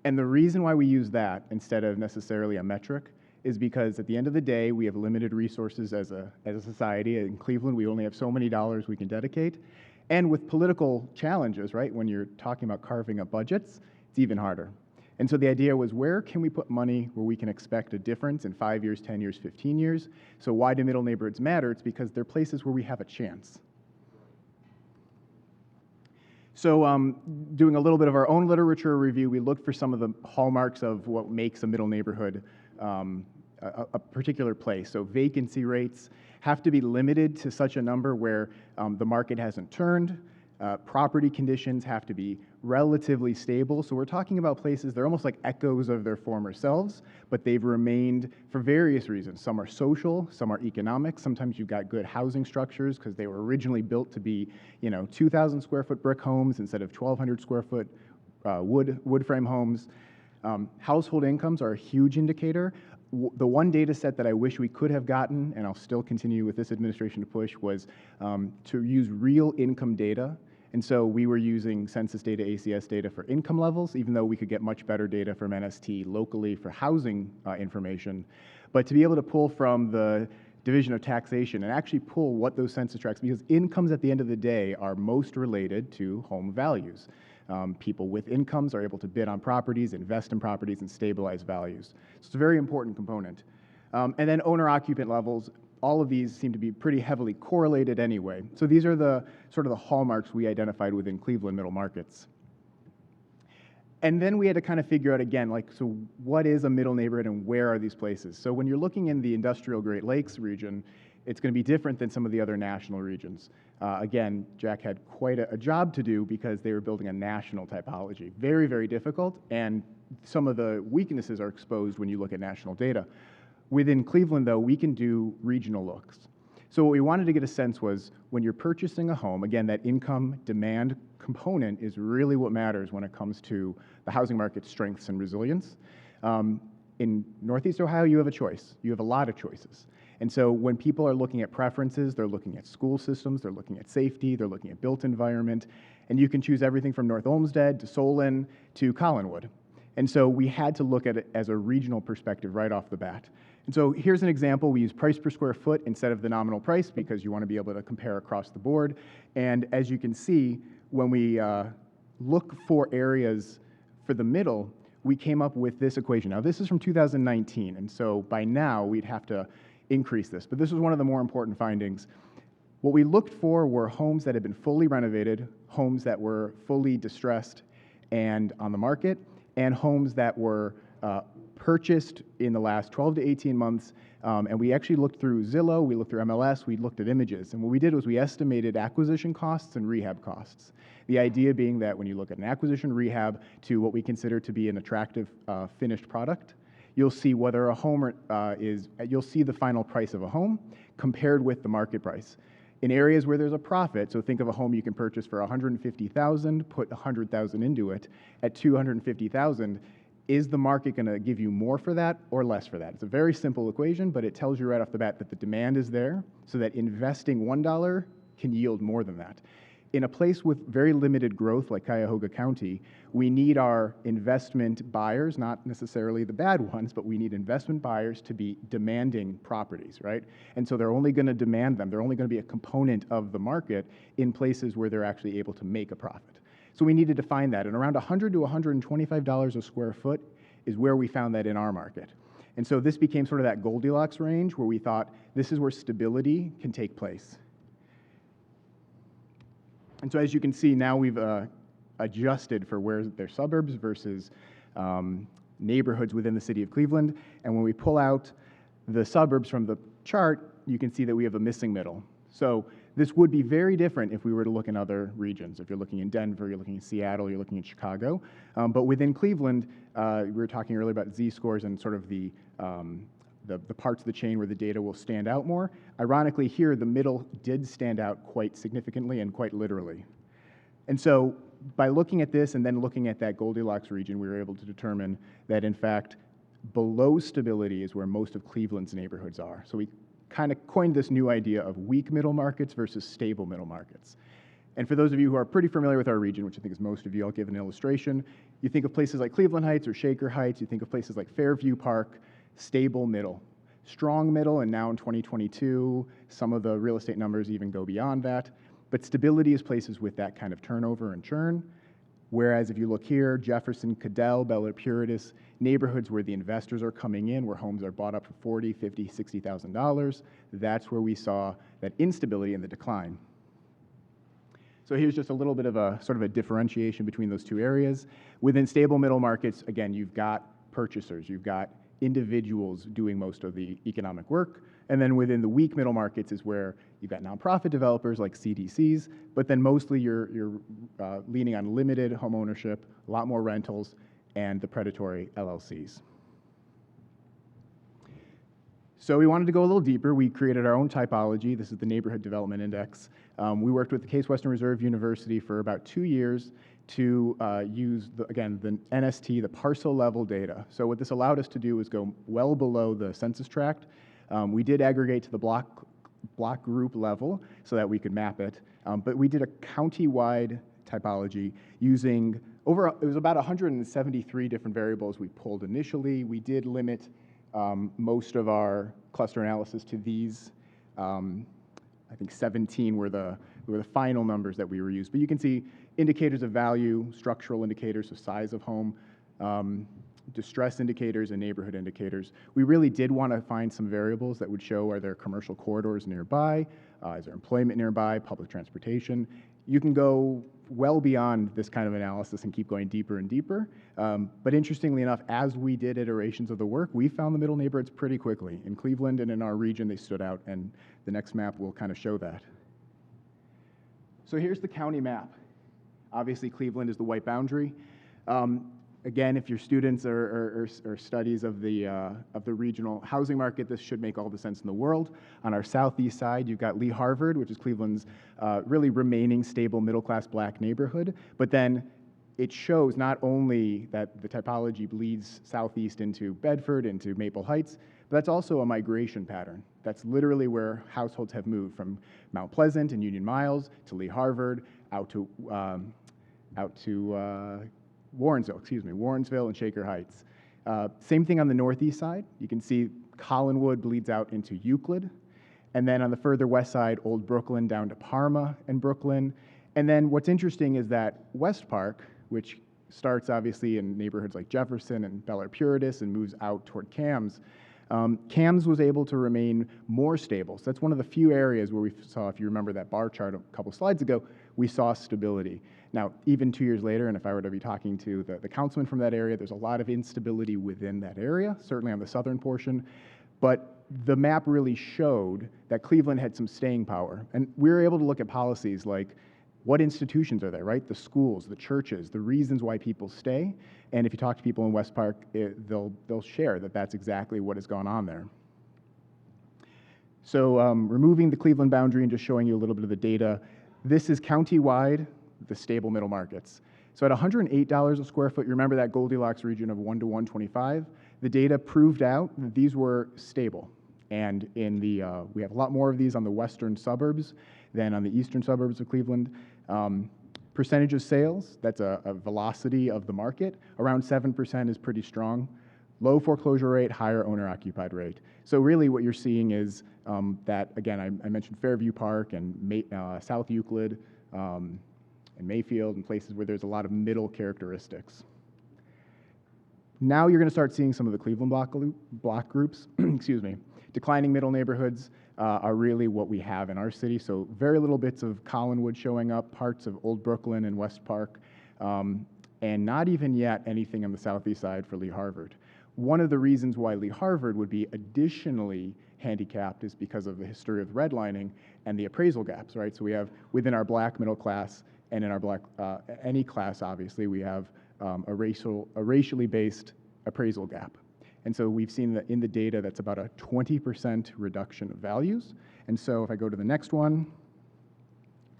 And the reason why we use that instead of necessarily a metric is because at the end of the day, we have limited resources as a society. In Cleveland, we only have so many dollars we can dedicate. And with political challenges, right, when you're talking about carving up budgets, it's even harder. And so the idea was, where can we put money where we can expect a difference in 5 years, 10 years, 15 years? So why do middle neighborhoods matter? It's because they're places where we have a chance. So doing a little bit of our own literature review, we looked for some of the hallmarks of what makes a middle neighborhood a particular place. So vacancy rates have to be limited to such a number where the market hasn't turned. Property conditions have to be relatively stable. So we're talking about places, they're almost like echoes of their former selves, but they've remained for various reasons. Some are social, some are economic. Sometimes you've got good housing structures because they were originally built to be, 2,000 square foot brick homes instead of 1,200 square foot wood frame homes. Household incomes are a huge indicator. The one data set that I wish we could have gotten, and I'll still continue with this administration to push, was to use real income data. And so we were using census data, ACS data for income levels, even though we could get much better data from NST locally for housing information. But to be able to pull from the Division of Taxation and actually pull what those census tracts, because incomes at the end of the day are most related to home values. People with incomes are able to bid on properties, invest in properties, and stabilize values. So it's a very important component. And then owner-occupant levels, all of these seem to be pretty heavily correlated anyway. So these are the sort of the hallmarks we identified within Cleveland middle markets. And then we had to kind of figure out again, so what is a middle neighborhood and where are these places? So when you're looking in the industrial Great Lakes region, it's going to be different than some of the other national regions. Again, Jack had quite a job to do because they were building a national typology. Very, very difficult, and some of the weaknesses are exposed when you look at national data. Within Cleveland, though, we can do regional looks. So what we wanted to get a sense was, when you're purchasing a home, again, that income demand component is really what matters when it comes to the housing market's strengths and resilience. In Northeast Ohio, you have a choice. You have a lot of choices. And so when people are looking at preferences, they're looking at school systems, they're looking at safety, they're looking at built environment, and you can choose everything from North Olmsted to Solon to Collinwood. And so we had to look at it as a regional perspective right off the bat. And so here's an example. We use price per square foot instead of the nominal price because you want to be able to compare across the board. And as you can see, when we look for areas for the middle, we came up with this equation. Now, this is from 2019, and so by now we'd have to increase this, but this was one of the more important findings. What we looked for were homes that had been fully renovated, homes that were fully distressed and on the market, and homes that were purchased in the last 12 to 18 months, and we actually looked through Zillow, we looked through MLS, we looked at images, and what we did was we estimated acquisition costs and rehab costs. The idea being that when you look at an acquisition rehab to what we consider to be an attractive finished product, you'll see whether a home you'll see the final price of a home compared with the market price. In areas where there's a profit, so think of a home you can purchase for $150,000, put $100,000 into it, at $250,000, Is the market going to give you more for that or less for that? It's a very simple equation, but it tells you right off the bat that the demand is there so that investing $1 can yield more than that. In a place with very limited growth like Cuyahoga County, we need our investment buyers, not necessarily the bad ones, but we need investment buyers to be demanding properties, right? And so they're only going to demand them. They're only going to be a component of the market in places where they're actually able to make a profit. So we needed to find that. And around $100 to $125 a square foot is where we found that in our market. And so this became sort of that Goldilocks range where we thought this is where stability can take place. And so as you can see, now we've adjusted for where they're suburbs versus neighborhoods within the city of Cleveland. And when we pull out the suburbs from the chart, you can see that we have a missing middle. So this would be very different if we were to look in other regions. If you're looking in Denver, you're looking in Seattle, you're looking in Chicago. But within Cleveland, we were talking earlier about z-scores and sort of the parts of the chain where the data will stand out more. Ironically, here, the middle did stand out quite significantly and quite literally. And so by looking at this and then looking at that Goldilocks region, we were able to determine that, in fact, below stability is where most of Cleveland's neighborhoods are. So we kind of coined this new idea of weak middle markets versus stable middle markets. And for those of you who are pretty familiar with our region, which I think is most of you, I'll give an illustration. You think of places like Cleveland Heights or Shaker Heights, you think of places like Fairview Park, stable middle. Strong middle, and now in 2022, some of the real estate numbers even go beyond that. But stability is places with that kind of turnover and churn. Whereas if you look here, Jefferson, Cadell, Bel Air, Puritas, neighborhoods where the investors are coming in, where homes are bought up for $40,000, $50,000, $60,000, that's where we saw that instability and the decline. So here's just a little bit of a sort of a differentiation between those two areas. Within stable middle markets, again, you've got purchasers, you've got individuals doing most of the economic work. And then within the weak middle markets is where you've got nonprofit developers like CDCs, but then mostly you're leaning on limited home ownership, a lot more rentals, and the predatory LLCs. So we wanted to go a little deeper. We created our own typology. This is the Neighborhood Development Index. We worked with the Case Western Reserve University for about 2 years to use, the NST, the parcel level data. So what this allowed us to do is go well below the census tract. We did aggregate to the block group level so that we could map it, but we did a county-wide typology using it was about 173 different variables we pulled initially. We did limit most of our cluster analysis to these. I think 17 were the final numbers that we were used. But you can see indicators of value, structural indicators of size of home, distress indicators, and neighborhood indicators. We really did want to find some variables that would show, are there commercial corridors nearby? Is there employment nearby, public transportation? You can go well beyond this kind of analysis and keep going deeper and deeper. But interestingly enough, as we did iterations of the work, we found the middle neighborhoods pretty quickly. In Cleveland and in our region, they stood out, and the next map will kind of show that. So here's the county map. Obviously, Cleveland is the white boundary. Again, if your students or studies of the regional housing market, this should make all the sense in the world. On our southeast side, you've got Lee Harvard, which is Cleveland's really remaining stable middle-class black neighborhood. But then it shows not only that the typology bleeds southeast into Bedford, into Maple Heights, but that's also a migration pattern. That's literally where households have moved from Mount Pleasant and Union Miles to Lee Harvard, out to Warrensville and Shaker Heights. Same thing on the northeast side. You can see Collinwood bleeds out into Euclid. And then on the further west side, Old Brooklyn down to Parma and Brooklyn. And then what's interesting is that West Park, which starts obviously in neighborhoods like Jefferson and Bel Air Puritas and moves out toward Cams, Cams was able to remain more stable. So that's one of the few areas where we saw, if you remember that bar chart a couple slides ago, we saw stability. Now, even 2 years later, and if I were to be talking to the councilman from that area, there's a lot of instability within that area, certainly on the southern portion. But the map really showed that Cleveland had some staying power. And we were able to look at policies like what institutions are there, right? The schools, the churches, the reasons why people stay. And if you talk to people in West Park, they'll share that that's exactly what has gone on there. So removing the Cleveland boundary and just showing you a little bit of the data, this is county-wide, the stable middle markets. So at $108 a square foot, you remember that Goldilocks region of 1 to 125, the data proved out that these were stable. And in the, we have a lot more of these on the western suburbs than on the eastern suburbs of Cleveland. Percentage of sales, that's a velocity of the market, around 7% is pretty strong. Low foreclosure rate, higher owner-occupied rate. So really what you're seeing is that, again, I mentioned Fairview Park and South Euclid and Mayfield and places where there's a lot of middle characteristics. Now you're going to start seeing some of the Cleveland block groups, excuse me. Declining middle neighborhoods are really what we have in our city. So very little bits of Collinwood showing up, parts of Old Brooklyn and West Park, and not even yet anything on the southeast side for Lee Harvard. One of the reasons why Lee Harvard would be additionally handicapped is because of the history of redlining and the appraisal gaps, right? So we have within our black middle class and in our black, any class, obviously, we have a racially based appraisal gap. And so we've seen that in the data that's about a 20% reduction of values. And so if I go to the next one,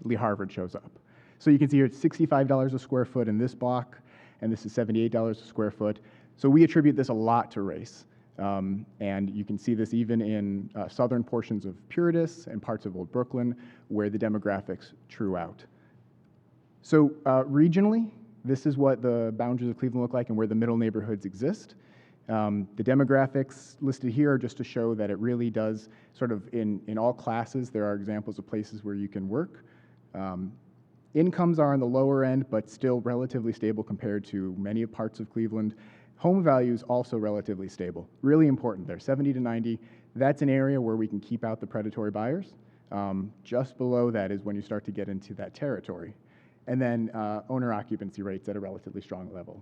Lee Harvard shows up. So you can see here it's $65 a square foot in this block, and this is $78 a square foot. So we attribute this a lot to race. And you can see this even in southern portions of Puritas and parts of Old Brooklyn, where the demographics true out. So regionally, this is what the boundaries of Cleveland look like and where the middle neighborhoods exist. The demographics listed here are just to show that it really does sort of in all classes, there are examples of places where you can work. Incomes are on the lower end, but still relatively stable compared to many parts of Cleveland. Home values also relatively stable. Really important there, 70 to 90. That's an area where we can keep out the predatory buyers. Just below that is when you start to get into that territory. And then owner occupancy rates at a relatively strong level.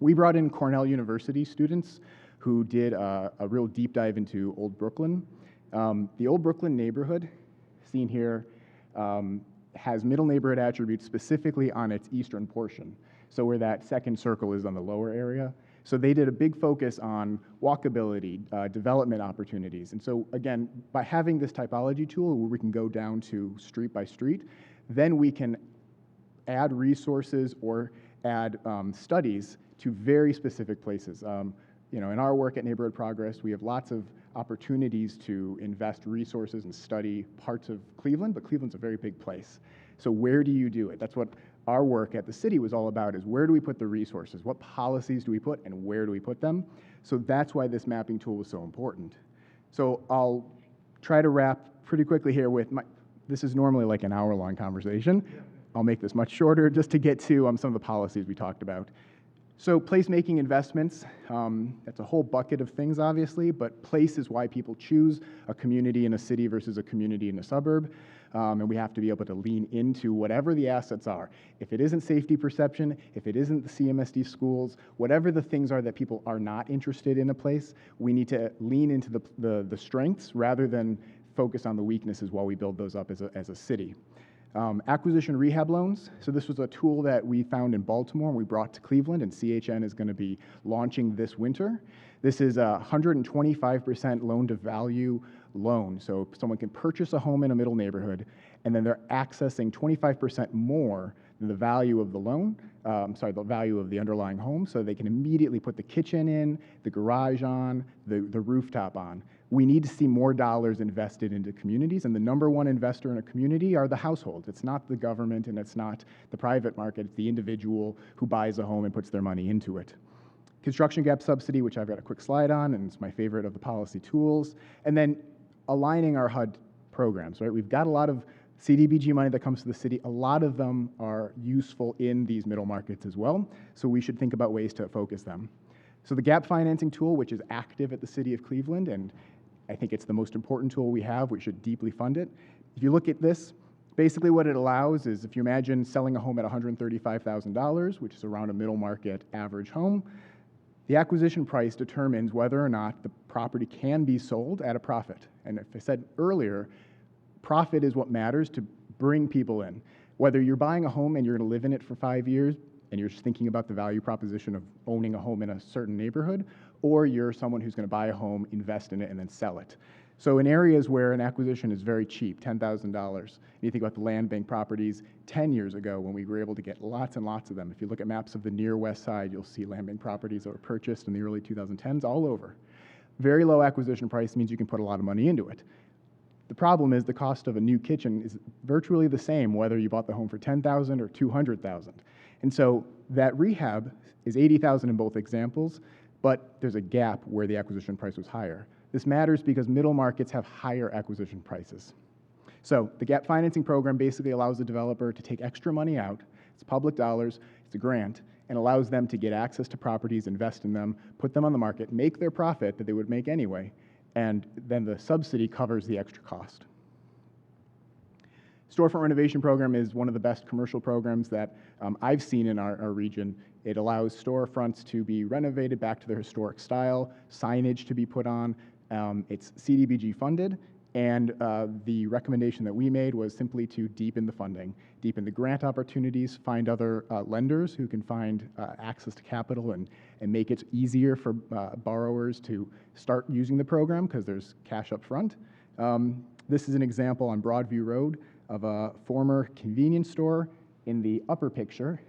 We brought in Cornell University students who did a real deep dive into Old Brooklyn. The Old Brooklyn neighborhood, seen here, has middle neighborhood attributes specifically on its eastern portion. So where that second circle is on the lower area. So they did a big focus on walkability, development opportunities. And so again, by having this typology tool where we can go down to street by street, then we can add resources or add studies to very specific places. You know, in our work at Neighborhood Progress, we have lots of opportunities to invest resources and study parts of Cleveland, but Cleveland's a very big place. So where do you do it? That's what our work at the city was all about, is where do we put the resources? What policies do we put and where do we put them? So that's why this mapping tool was so important. So I'll try to wrap pretty quickly here with this is normally like an hour-long conversation. I'll make this much shorter just to get to some of the policies we talked about. So placemaking investments, that's a whole bucket of things, obviously, but place is why people choose a community in a city versus a community in a suburb. And we have to be able to lean into whatever the assets are. If it isn't safety perception, if it isn't the CMSD schools, whatever the things are that people are not interested in a place, we need to lean into the strengths rather than focus on the weaknesses while we build those up as a city. Acquisition rehab loans. So this was a tool that we found in Baltimore and we brought to Cleveland, and CHN is going to be launching this winter. This is a 125% loan to value loan. So someone can purchase a home in a middle neighborhood and then they're accessing 25% more than the value of the loan, the value of the underlying home, so they can immediately put the kitchen in, the garage on, the rooftop on. We need to see more dollars invested into communities, and the number one investor in a community are the households. It's not the government and it's not the private market, it's the individual who buys a home and puts their money into it. Construction gap subsidy, which I've got a quick slide on, and it's my favorite of the policy tools. And then aligning our HUD programs, right? We've got a lot of CDBG money that comes to the city. A lot of them are useful in these middle markets as well, so we should think about ways to focus them. So the gap financing tool, which is active at the City of Cleveland, and I think it's the most important tool we have, we should deeply fund it. If you look at this, basically what it allows is, if you imagine selling a home at $135,000, which is around a middle market average home, the acquisition price determines whether or not the property can be sold at a profit. And if I said earlier, profit is what matters to bring people in. Whether you're buying a home and you're going to live in it for 5 years and you're just thinking about the value proposition of owning a home in a certain neighborhood, or you're someone who's going to buy a home, invest in it, and then sell it. So in areas where an acquisition is very cheap, $10,000, and you think about the land bank properties 10 years ago when we were able to get lots and lots of them. If you look at maps of the near west side, you'll see land bank properties that were purchased in the early 2010s all over. Very low acquisition price means you can put a lot of money into it. The problem is the cost of a new kitchen is virtually the same whether you bought the home for $10,000 or $200,000. And so that rehab is $80,000 in both examples, but there's a gap where the acquisition price was higher. This matters because middle markets have higher acquisition prices. So the gap financing program basically allows the developer to take extra money out. It's public dollars, it's a grant, and allows them to get access to properties, invest in them, put them on the market, make their profit that they would make anyway, and then the subsidy covers the extra cost. Storefront renovation program is one of the best commercial programs that I've seen in our region. It allows storefronts to be renovated back to their historic style, signage to be put on. It's CDBG funded, and the recommendation that we made was simply to deepen the funding, deepen the grant opportunities, find other lenders who can find access to capital and make it easier for borrowers to start using the program because there's cash up front. This is an example on Broadview Road of a former convenience store in the upper picture,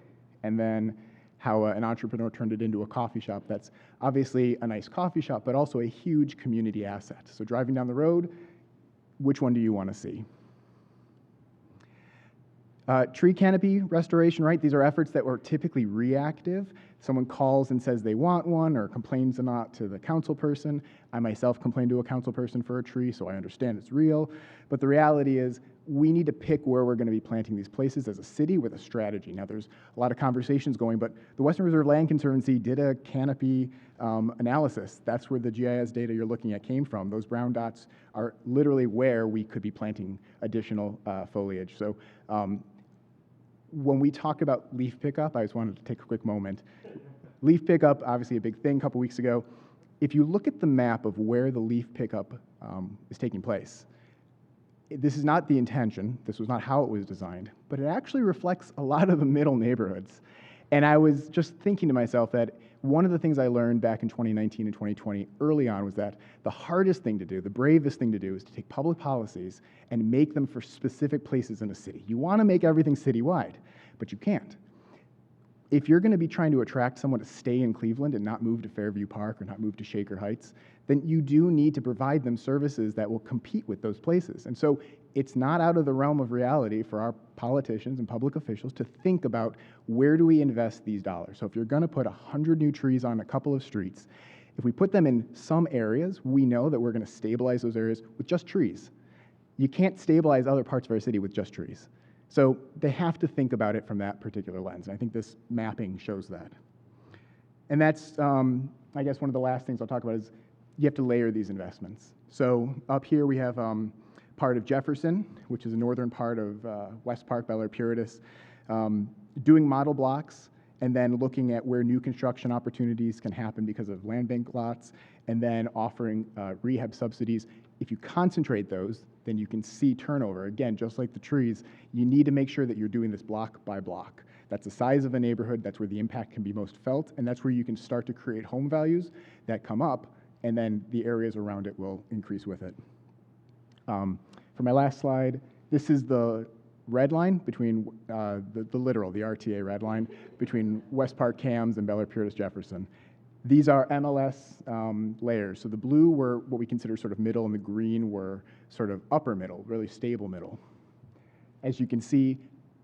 and then how an entrepreneur turned it into a coffee shop that's obviously a nice coffee shop, but also a huge community asset. So driving down the road, which one do you want to see? Tree canopy restoration, right? These are efforts that were typically reactive. Someone calls and says they want one or complains or not to the council person. I myself complained to a council person for a tree, so I understand it's real. But the reality is we need to pick where we're going to be planting these places as a city with a strategy. Now, there's a lot of conversations going, but the Western Reserve Land Conservancy did a canopy analysis. That's where the GIS data you're looking at came from. Those brown dots are literally where we could be planting additional foliage. So when we talk about leaf pickup, I just wanted to take a quick moment. Leaf pickup, obviously a big thing a couple weeks ago. If you look at the map of where the leaf pickup is taking place, this is not the intention, this was not how it was designed, but it actually reflects a lot of the middle neighborhoods. And I was just thinking to myself that one of the things I learned back in 2019 and 2020 early on was that the hardest thing to do, the bravest thing to do is to take public policies and make them for specific places in a city. You want to make everything citywide, but you can't. If you're going to be trying to attract someone to stay in Cleveland and not move to Fairview Park or not move to Shaker Heights, then you do need to provide them services that will compete with those places. And so it's not out of the realm of reality for our politicians and public officials to think about where do we invest these dollars. So if you're going to put 100 new trees on a couple of streets, if we put them in some areas, we know that we're going to stabilize those areas with just trees. You can't stabilize other parts of our city with just trees. So they have to think about it from that particular lens. And I think this mapping shows that. And that's, I guess, one of the last things I'll talk about is you have to layer these investments. So up here we have part of Jefferson, which is a northern part of West Park, Bel Air Puritas, doing model blocks and then looking at where new construction opportunities can happen because of land bank lots, and then offering rehab subsidies. If you concentrate those, then you can see turnover. Again, just like the trees, you need to make sure that you're doing this block by block. That's the size of a neighborhood, that's where the impact can be most felt, and that's where you can start to create home values that come up, and then the areas around it will increase with it. For my last slide, this is the red line between the literal, the RTA red line, between West Park Cams and Bel Air Puritas Jefferson. These are MLS layers. So the blue were what we consider sort of middle, and the green were sort of upper middle, really stable middle. As you can see,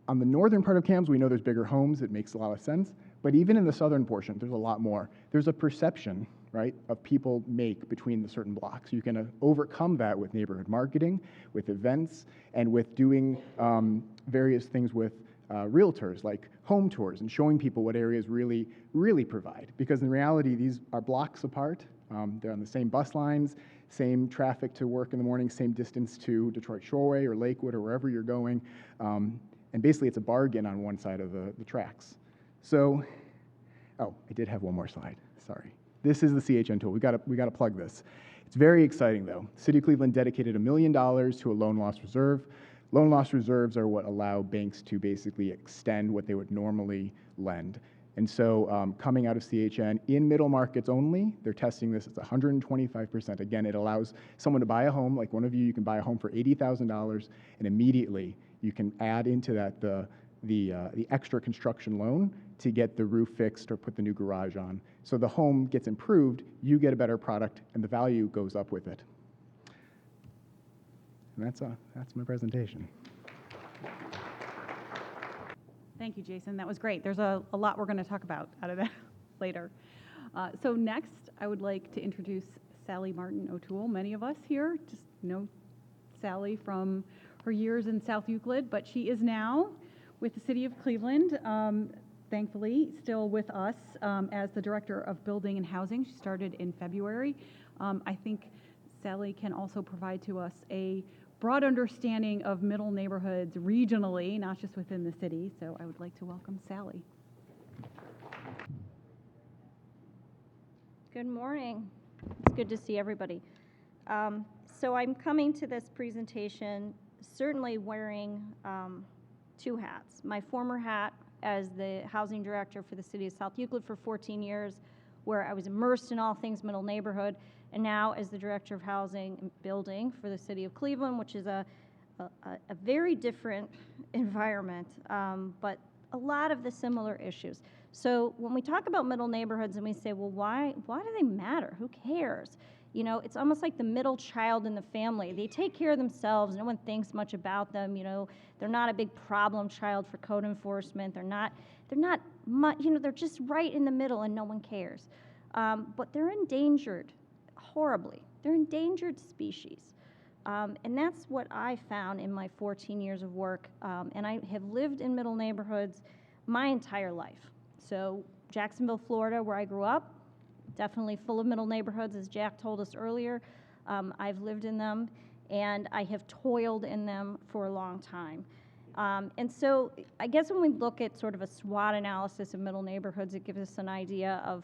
on the northern part of Cams, we know there's bigger homes. It makes a lot of sense. But even in the southern portion, there's a lot more. There's a perception, right, of people make between the certain blocks. You can overcome that with neighborhood marketing, with events, and with doing various things with realtors, like home tours, and showing people what areas really, really provide. Because in reality, these are blocks apart. They're on the same bus lines, same traffic to work in the morning, same distance to Detroit Shoreway or Lakewood or wherever you're going. And basically, it's a bargain on one side of the tracks. So, oh, I did have one more slide. Sorry. This is the CHN tool. We got to plug this. It's very exciting, though. City of Cleveland dedicated $1 million to a loan loss reserve. Loan loss reserves are what allow banks to basically extend what they would normally lend. And so coming out of CHN, in middle markets only, they're testing this. It's 125%. Again, it allows someone to buy a home, like one of you can buy a home for $80,000, and immediately you can add into that the extra construction loan to get the roof fixed or put the new garage on. So the home gets improved, you get a better product, and the value goes up with it. And that's my presentation. Thank you, Jason. That was great. There's a lot we're going to talk about out of that later. So next, I would like to introduce Sally Martin O'Toole. Many of us here just know Sally from her years in South Euclid, but she is now with the City of Cleveland, thankfully, still with us as the Director of Building and Housing. She started in February. I think Sally can also provide to us a broad understanding of middle neighborhoods regionally, not just within the city. So I would like to welcome Sally. Good morning. It's good to see everybody. So I'm coming to this presentation certainly wearing two hats. My former hat as the housing director for the city of South Euclid for 14 years, where I was immersed in all things middle neighborhood, and now as the director of housing and building for the city of Cleveland, which is a very different environment, but a lot of the similar issues. So when we talk about middle neighborhoods and we say, well, why do they matter? Who cares? You know, it's almost like the middle child in the family. They take care of themselves. No one thinks much about them. You know, they're not a big problem child for code enforcement. They're not much, you know, they're just right in the middle and no one cares. But they're endangered horribly. They're endangered species. And that's what I found in my 14 years of work. And I have lived in middle neighborhoods my entire life. So Jacksonville, Florida, where I grew up, definitely full of middle neighborhoods, as Jack told us earlier. I've lived in them, and I have toiled in them for a long time. And so I guess when we look at sort of a SWOT analysis of middle neighborhoods, it gives us an idea of,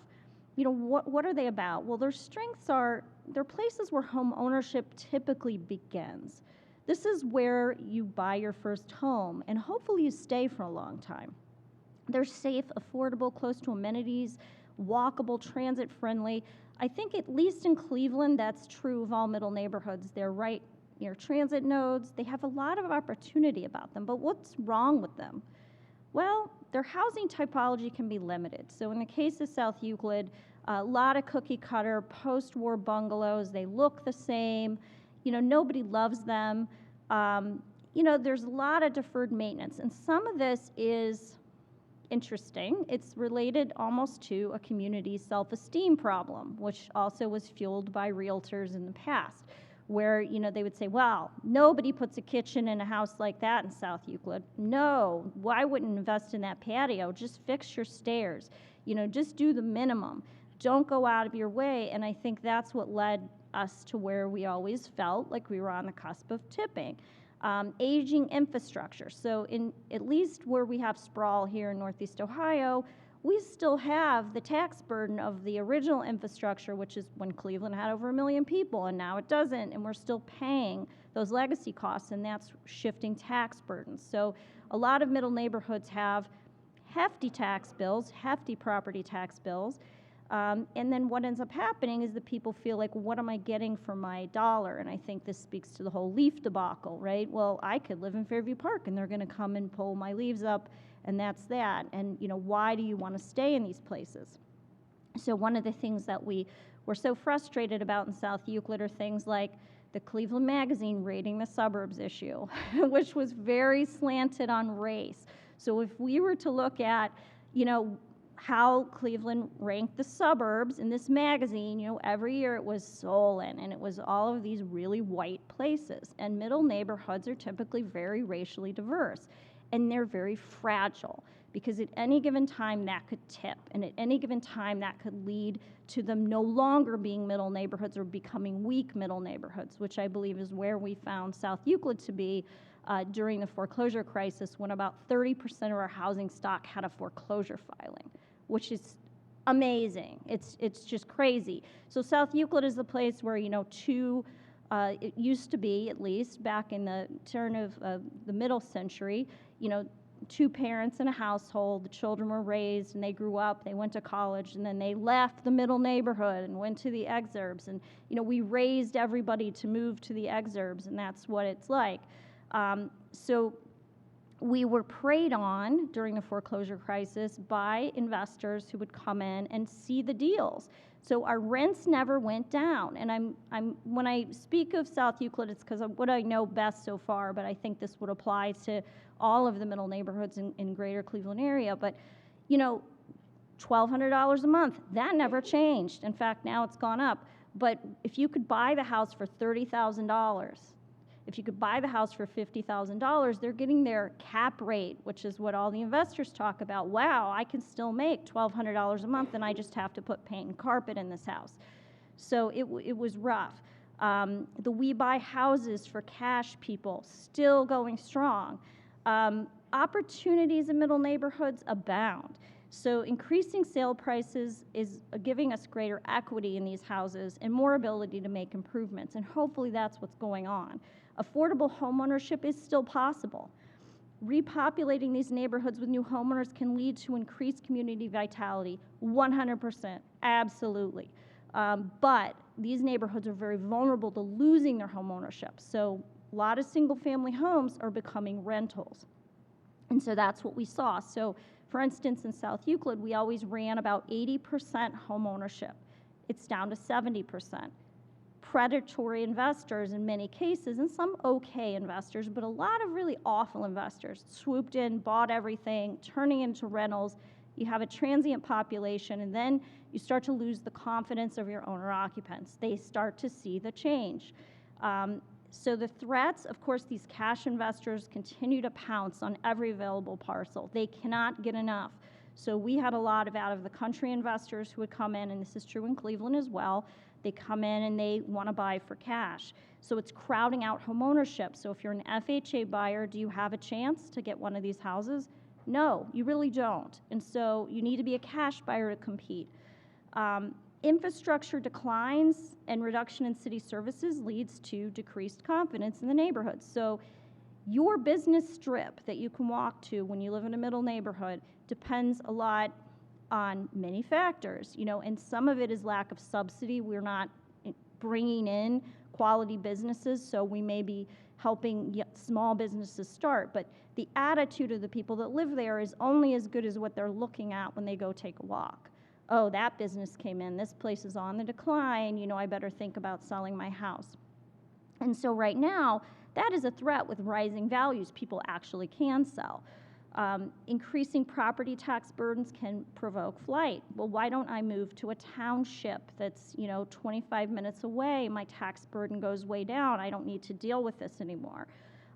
you know, what are they about? Well, their strengths are, they're places where home ownership typically begins. This is where you buy your first home, and hopefully you stay for a long time. They're safe, affordable, close to amenities, walkable, transit-friendly. I think at least in Cleveland, that's true of all middle neighborhoods. They're right near transit nodes. They have a lot of opportunity about them, but what's wrong with them? Well, their housing typology can be limited. So in the case of South Euclid, a lot of cookie-cutter, post-war bungalows. They look the same. You know, nobody loves them. You know, there's a lot of deferred maintenance, and some of this is interesting. It's related almost to a community self-esteem problem, which also was fueled by realtors in the past, where, you know, they would say, well, nobody puts a kitchen in a house like that in South Euclid. No, why wouldn't invest in that patio? Just fix your stairs. You know, just do the minimum. Don't go out of your way. And I think that's what led us to where we always felt like we were on the cusp of tipping. Aging infrastructure. So in at least where we have sprawl here in Northeast Ohio, we still have the tax burden of the original infrastructure, which is when Cleveland had over 1 million people, and now it doesn't, and we're still paying those legacy costs, and that's shifting tax burdens. So a lot of middle neighborhoods have hefty tax bills, hefty property tax bills, and then what ends up happening is that people feel like, what am I getting for my dollar? And I think this speaks to the whole leaf debacle, right? Well, I could live in Fairview Park, and they're going to come and pull my leaves up, and that's that. And, you know, why do you want to stay in these places? So one of the things that we were so frustrated about in South Euclid are things like the Cleveland Magazine rating the suburbs issue, which was very slanted on race. So if we were to look at, you know, how Cleveland ranked the suburbs in this magazine, you know, every year it was Solon, and it was all of these really white places. And middle neighborhoods are typically very racially diverse, and they're very fragile, because at any given time that could tip, and at any given time that could lead to them no longer being middle neighborhoods or becoming weak middle neighborhoods, which I believe is where we found South Euclid to be during the foreclosure crisis, when about 30% of our housing stock had a foreclosure filing, which is amazing. It's just crazy. So South Euclid is the place where, you know, it used to be, at least back in the turn of the middle century, you know, two parents in a household. The children were raised and they grew up, they went to college, and then they left the middle neighborhood and went to the exurbs. And, we raised everybody to move to the exurbs, and that's what it's like. So we were preyed on during the foreclosure crisis by investors who would come in and see the deals. So our rents never went down. And when I speak of South Euclid, it's because of what I know best so far, but I think this would apply to all of the middle neighborhoods in greater Cleveland area. But, $1,200 a month, that never changed. In fact, now it's gone up. But if you could buy the house for $30,000, if you could buy the house for $50,000, they're getting their cap rate, which is what all the investors talk about. Wow, I can still make $1,200 a month, and I just have to put paint and carpet in this house. So it was rough. The We Buy Houses for Cash people, still going strong. Opportunities in middle neighborhoods abound. So increasing sale prices is giving us greater equity in these houses and more ability to make improvements, and hopefully that's what's going on. Affordable homeownership is still possible. Repopulating these neighborhoods with new homeowners can lead to increased community vitality, 100%, absolutely. But these neighborhoods are very vulnerable to losing their homeownership. So a lot of single-family homes are becoming rentals. And so that's what we saw. So for instance, in South Euclid, we always ran about 80% homeownership. It's down to 70%. Predatory investors in many cases, and some okay investors, but a lot of really awful investors swooped in, bought everything, turning into rentals. You have a transient population, and then you start to lose the confidence of your owner-occupants. They start to see the change. So the threats, of course, these cash investors continue to pounce on every available parcel. They cannot get enough. So we had a lot of out-of-the-country investors who would come in, and this is true in Cleveland as well. They come in and they want to buy for cash. So it's crowding out homeownership. So if you're an FHA buyer, do you have a chance to get one of these houses? No, you really don't. And so you need to be a cash buyer to compete. Infrastructure declines and reduction in city services leads to decreased confidence in the neighborhood. So your business strip that you can walk to when you live in a middle neighborhood depends a lot on many factors, and some of it is lack of subsidy. We're not bringing in quality businesses, so we may be helping small businesses start, but the attitude of the people that live there is only as good as what they're looking at when they go take a walk. Oh, that business came in, this place is on the decline, I better think about selling my house. And so right now, that is a threat with rising values. People actually can sell. Increasing property tax burdens can provoke flight. Well, why don't I move to a township that's 25 minutes away? My tax burden goes way down. I don't need to deal with this anymore.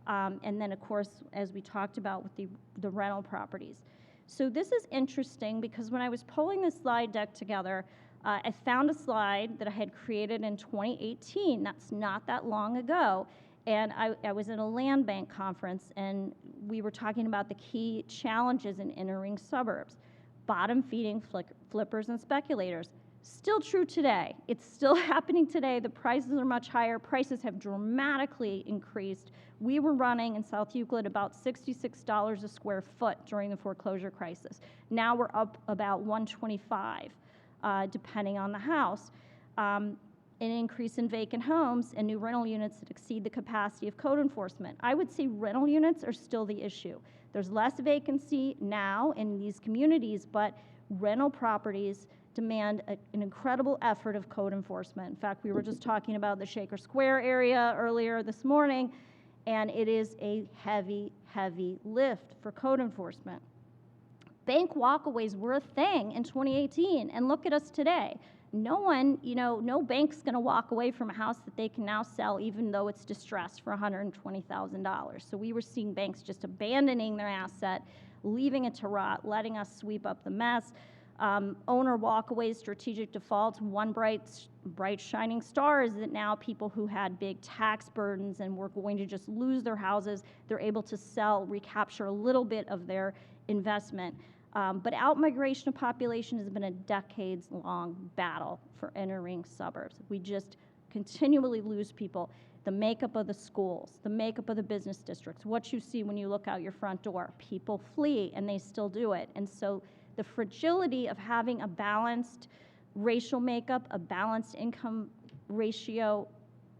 And then, of course, as we talked about with the rental properties. So this is interesting because when I was pulling this slide deck together, I found a slide that I had created in 2018. That's not that long ago. And I was at a land bank conference, and we were talking about the key challenges in entering suburbs. Bottom-feeding flippers and speculators. Still true today. It's still happening today. The prices are much higher. Prices have dramatically increased. We were running in South Euclid about $66 a square foot during the foreclosure crisis. Now we're up about $125, depending on the house. An increase in vacant homes and new rental units that exceed the capacity of code enforcement. I would say rental units are still the issue. There's less vacancy now in these communities, but rental properties demand an incredible effort of code enforcement. In fact, we were just talking about the Shaker Square area earlier this morning, and it is a heavy, heavy lift for code enforcement. Bank walkaways were a thing in 2018, and look at us today. No one, no bank's going to walk away from a house that they can now sell even though it's distressed for $120,000. So we were seeing banks just abandoning their asset, leaving it to rot, letting us sweep up the mess. Owner walkaways, strategic defaults. One bright shining star is that now people who had big tax burdens and were going to just lose their houses, they're able to sell, recapture a little bit of their investment. But outmigration of population has been a decades-long battle for entering suburbs. We just continually lose people. the makeup of the schools, the makeup of the business districts, what you see when you look out your front door. People flee, and they still do it. And so the fragility of having a balanced racial makeup, a balanced income ratio,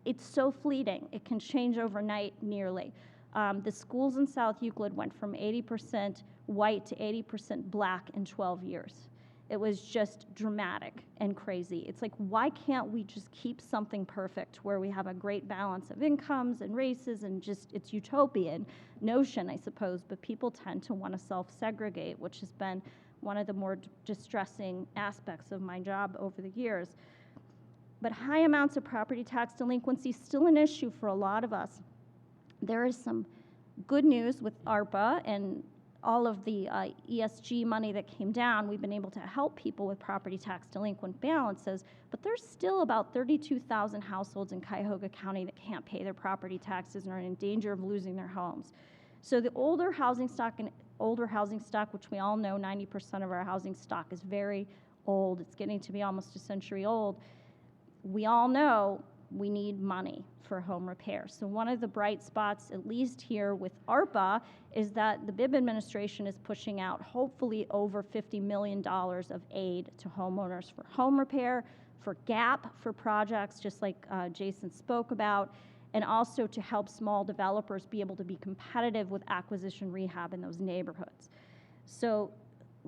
it's so fleeting. It can change overnight nearly. The schools in South Euclid went from 80% white to 80% black in 12 years. It was just dramatic and crazy. It's like, why can't we just keep something perfect where we have a great balance of incomes and races, and just, it's utopian notion, I suppose, but people tend to want to self-segregate, which has been one of the more distressing aspects of my job over the years. But high amounts of property tax delinquency is still an issue for a lot of us. There is some good news with ARPA and all of the ESG money that came down. We've been able to help people with property tax delinquent balances, but there's still about 32,000 households in Cuyahoga County that can't pay their property taxes and are in danger of losing their homes. So the older housing stock, which we all know 90% of our housing stock is very old, it's getting to be almost a century old, we all know we need money for home repair. So one of the bright spots, at least here with ARPA, is that the Bibb administration is pushing out hopefully over $50 million of aid to homeowners for home repair, for GAP for projects, just like Jason spoke about, and also to help small developers be able to be competitive with acquisition rehab in those neighborhoods. So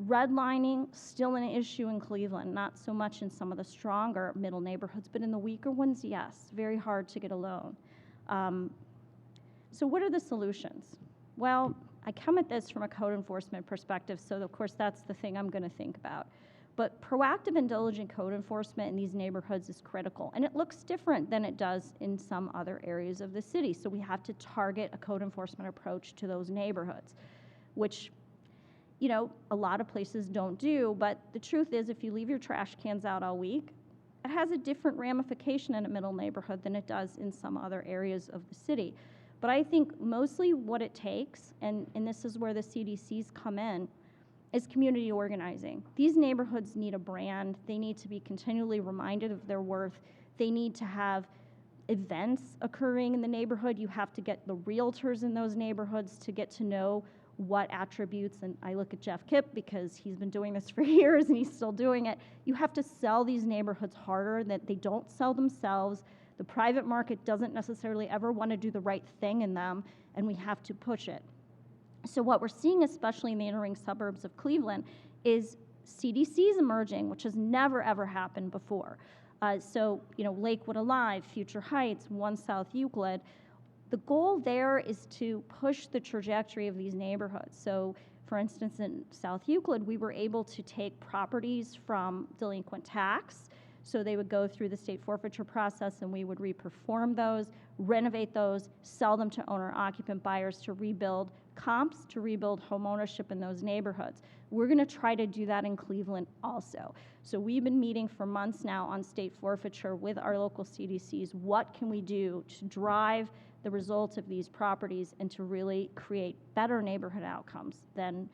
redlining, still an issue in Cleveland, not so much in some of the stronger middle neighborhoods, but in the weaker ones, yes, very hard to get a loan. So what are the solutions? Well, I come at this from a code enforcement perspective, so of course that's the thing I'm going to think about. But proactive and diligent code enforcement in these neighborhoods is critical, and it looks different than it does in some other areas of the city. So we have to target a code enforcement approach to those neighborhoods, which, you know, a lot of places don't do. But the truth is, if you leave your trash cans out all week, it has a different ramification in a middle neighborhood than it does in some other areas of the city. But I think mostly what it takes, and this is where the CDCs come in, is community organizing. These neighborhoods need a brand. They need to be continually reminded of their worth. They need to have events occurring in the neighborhood. You have to get the realtors in those neighborhoods to get to know what attributes, and I look at Jeff Kipp because he's been doing this for years and he's still doing it. You have to sell these neighborhoods harder, that they don't sell themselves. The private market doesn't necessarily ever want to do the right thing in them, and we have to push it. So what we're seeing, especially in the inner ring suburbs of Cleveland, is CDCs emerging, which has never ever happened before. So, you know, Lakewood Alive, Future Heights, One South Euclid. The goal there is to push the trajectory of these neighborhoods. So, for instance, in South Euclid, we were able to take properties from delinquent tax. So they would go through the state forfeiture process, and we would reperform those, renovate those, sell them to owner-occupant buyers to rebuild comps, to rebuild home ownership in those neighborhoods. We're going to try to do that in Cleveland also. So we've been meeting for months now on state forfeiture with our local CDCs. What can we do to drive the results of these properties and to really create better neighborhood outcomes than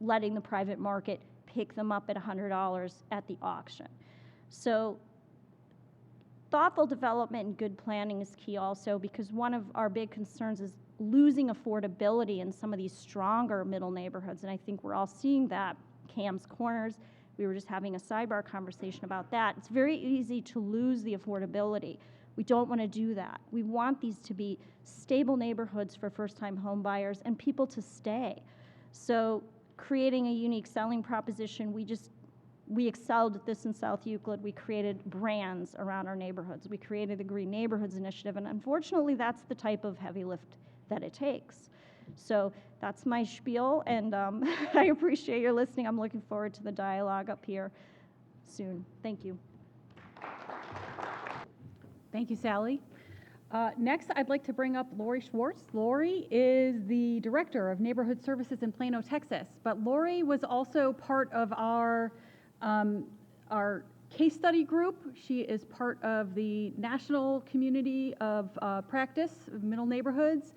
letting the private market pick them up at $100 at the auction? So thoughtful development and good planning is key also, because one of our big concerns is losing affordability in some of these stronger middle neighborhoods, and I think we're all seeing that. Cam's Corners, we were just having a sidebar conversation about that. It's very easy to lose the affordability. We don't want to do that. We want these to be stable neighborhoods for first-time home buyers and people to stay. So creating a unique selling proposition, we excelled at this in South Euclid. We created brands around our neighborhoods. We created the Green Neighborhoods Initiative, and unfortunately, that's the type of heavy lift that it takes. So that's my spiel, and I appreciate your listening. I'm looking forward to the dialogue up here soon. Thank you. Thank you, Sally. Next, I'd like to bring up Lori Schwartz. Lori is the Director of Neighborhood Services in Plano, Texas, but Lori was also part of our case study group. She is part of the national community of practice of middle neighborhoods,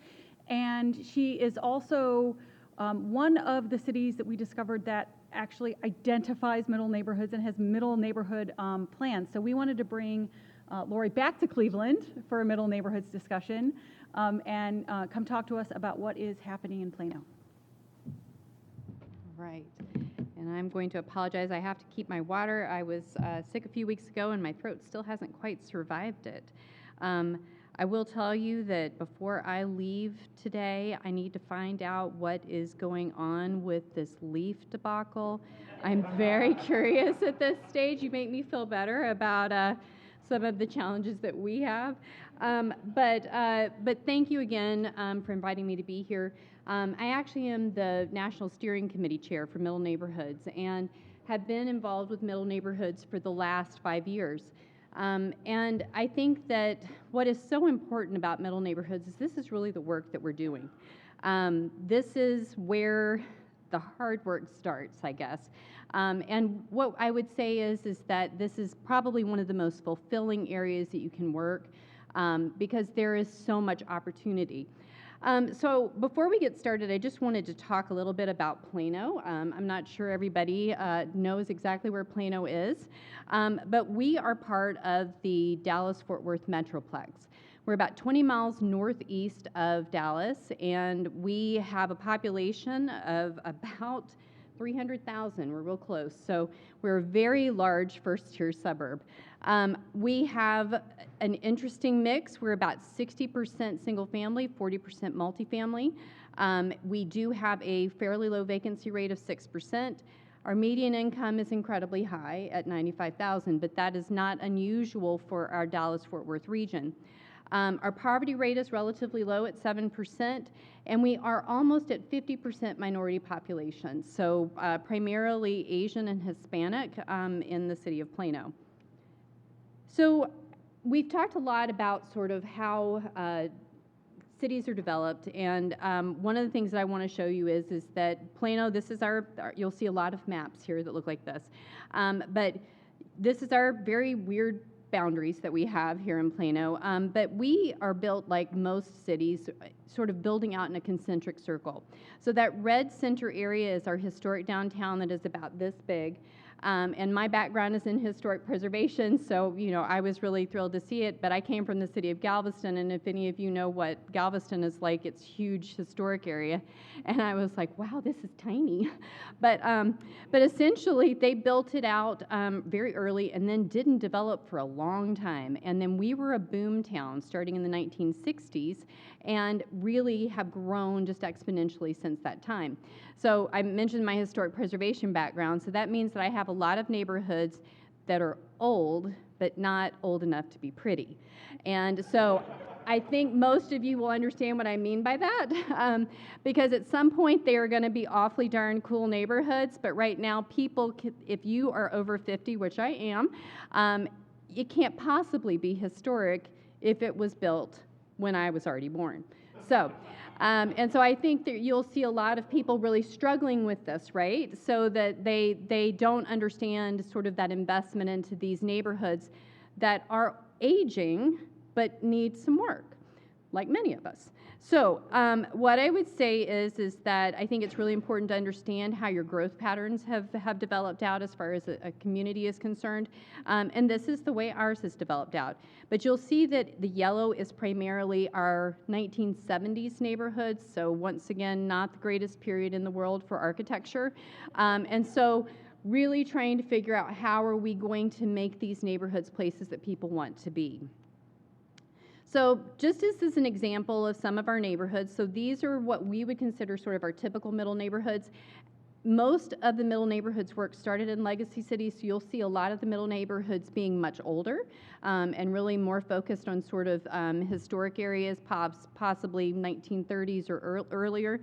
and she is also one of the cities that we discovered that actually identifies middle neighborhoods and has middle neighborhood plans. So we wanted to bring Lori back to Cleveland for a middle neighborhoods discussion and come talk to us about what is happening in Plano. Right. And I'm going to apologize. I have to keep my water. I was sick a few weeks ago, and my throat still hasn't quite survived it. I will tell you that before I leave today, I need to find out what is going on with this leaf debacle. I'm very curious at this stage. You make me feel better about some of the challenges that we have. But thank you again for inviting me to be here. I actually am the National Steering Committee Chair for Middle Neighborhoods and have been involved with Middle Neighborhoods for the last 5 years. And I think that what is so important about Middle Neighborhoods is this is really the work that we're doing. This is where the hard work starts, I guess. And what I would say is that this is probably one of the most fulfilling areas that you can work because there is so much opportunity. So before we get started, I just wanted to talk a little bit about Plano. I'm not sure everybody knows exactly where Plano is, but we are part of the Dallas-Fort Worth Metroplex. We're about 20 miles northeast of Dallas, and we have a population of about 300,000. We're real close. So we're a very large first-tier suburb. We have an interesting mix. We're about 60% single-family, 40% multifamily. We do have a fairly low vacancy rate of 6%. Our median income is incredibly high at $95,000, but that is not unusual for our Dallas-Fort Worth region. Our poverty rate is relatively low at 7%, and we are almost at 50% minority population, so primarily Asian and Hispanic in the city of Plano. So we've talked a lot about sort of how cities are developed, and one of the things that I want to show you is that Plano, this is our, you'll see a lot of maps here that look like this, but this is our very weird boundaries that we have here in Plano, but we are built like most cities, sort of building out in a concentric circle. So that red center area is our historic downtown that is about this big. And my background is in historic preservation, so, you know, I was really thrilled to see it, but I came from the city of Galveston, and if any of you know what Galveston is like, it's a huge historic area, and I was like, wow, this is tiny. But essentially, they built it out very early and then didn't develop for a long time, and then we were a boom town starting in the 1960s and really have grown just exponentially since that time. So I mentioned my historic preservation background, so that means that I have a lot of neighborhoods that are old, but not old enough to be pretty. And so I think most of you will understand what I mean by that, because at some point they are going to be awfully darn cool neighborhoods, but right now people, if you are over 50, which I am, it can't possibly be historic if it was built when I was already born. So, and so I think that you'll see a lot of people really struggling with this, right? So that they don't understand sort of that investment into these neighborhoods that are aging but need some work, like many of us. So what I would say is that I think it's really important to understand how your growth patterns have developed out as far as a community is concerned. And this is the way ours has developed out. But you'll see that the yellow is primarily our 1970s neighborhoods. So once again, not the greatest period in the world for architecture. And so really trying to figure out how are we going to make these neighborhoods places that people want to be. So just as an example of some of our neighborhoods, so these are what we would consider sort of our typical middle neighborhoods. Most of the middle neighborhoods work started in legacy cities, so you'll see a lot of the middle neighborhoods being much older and really more focused on sort of historic areas, possibly 1930s or earlier.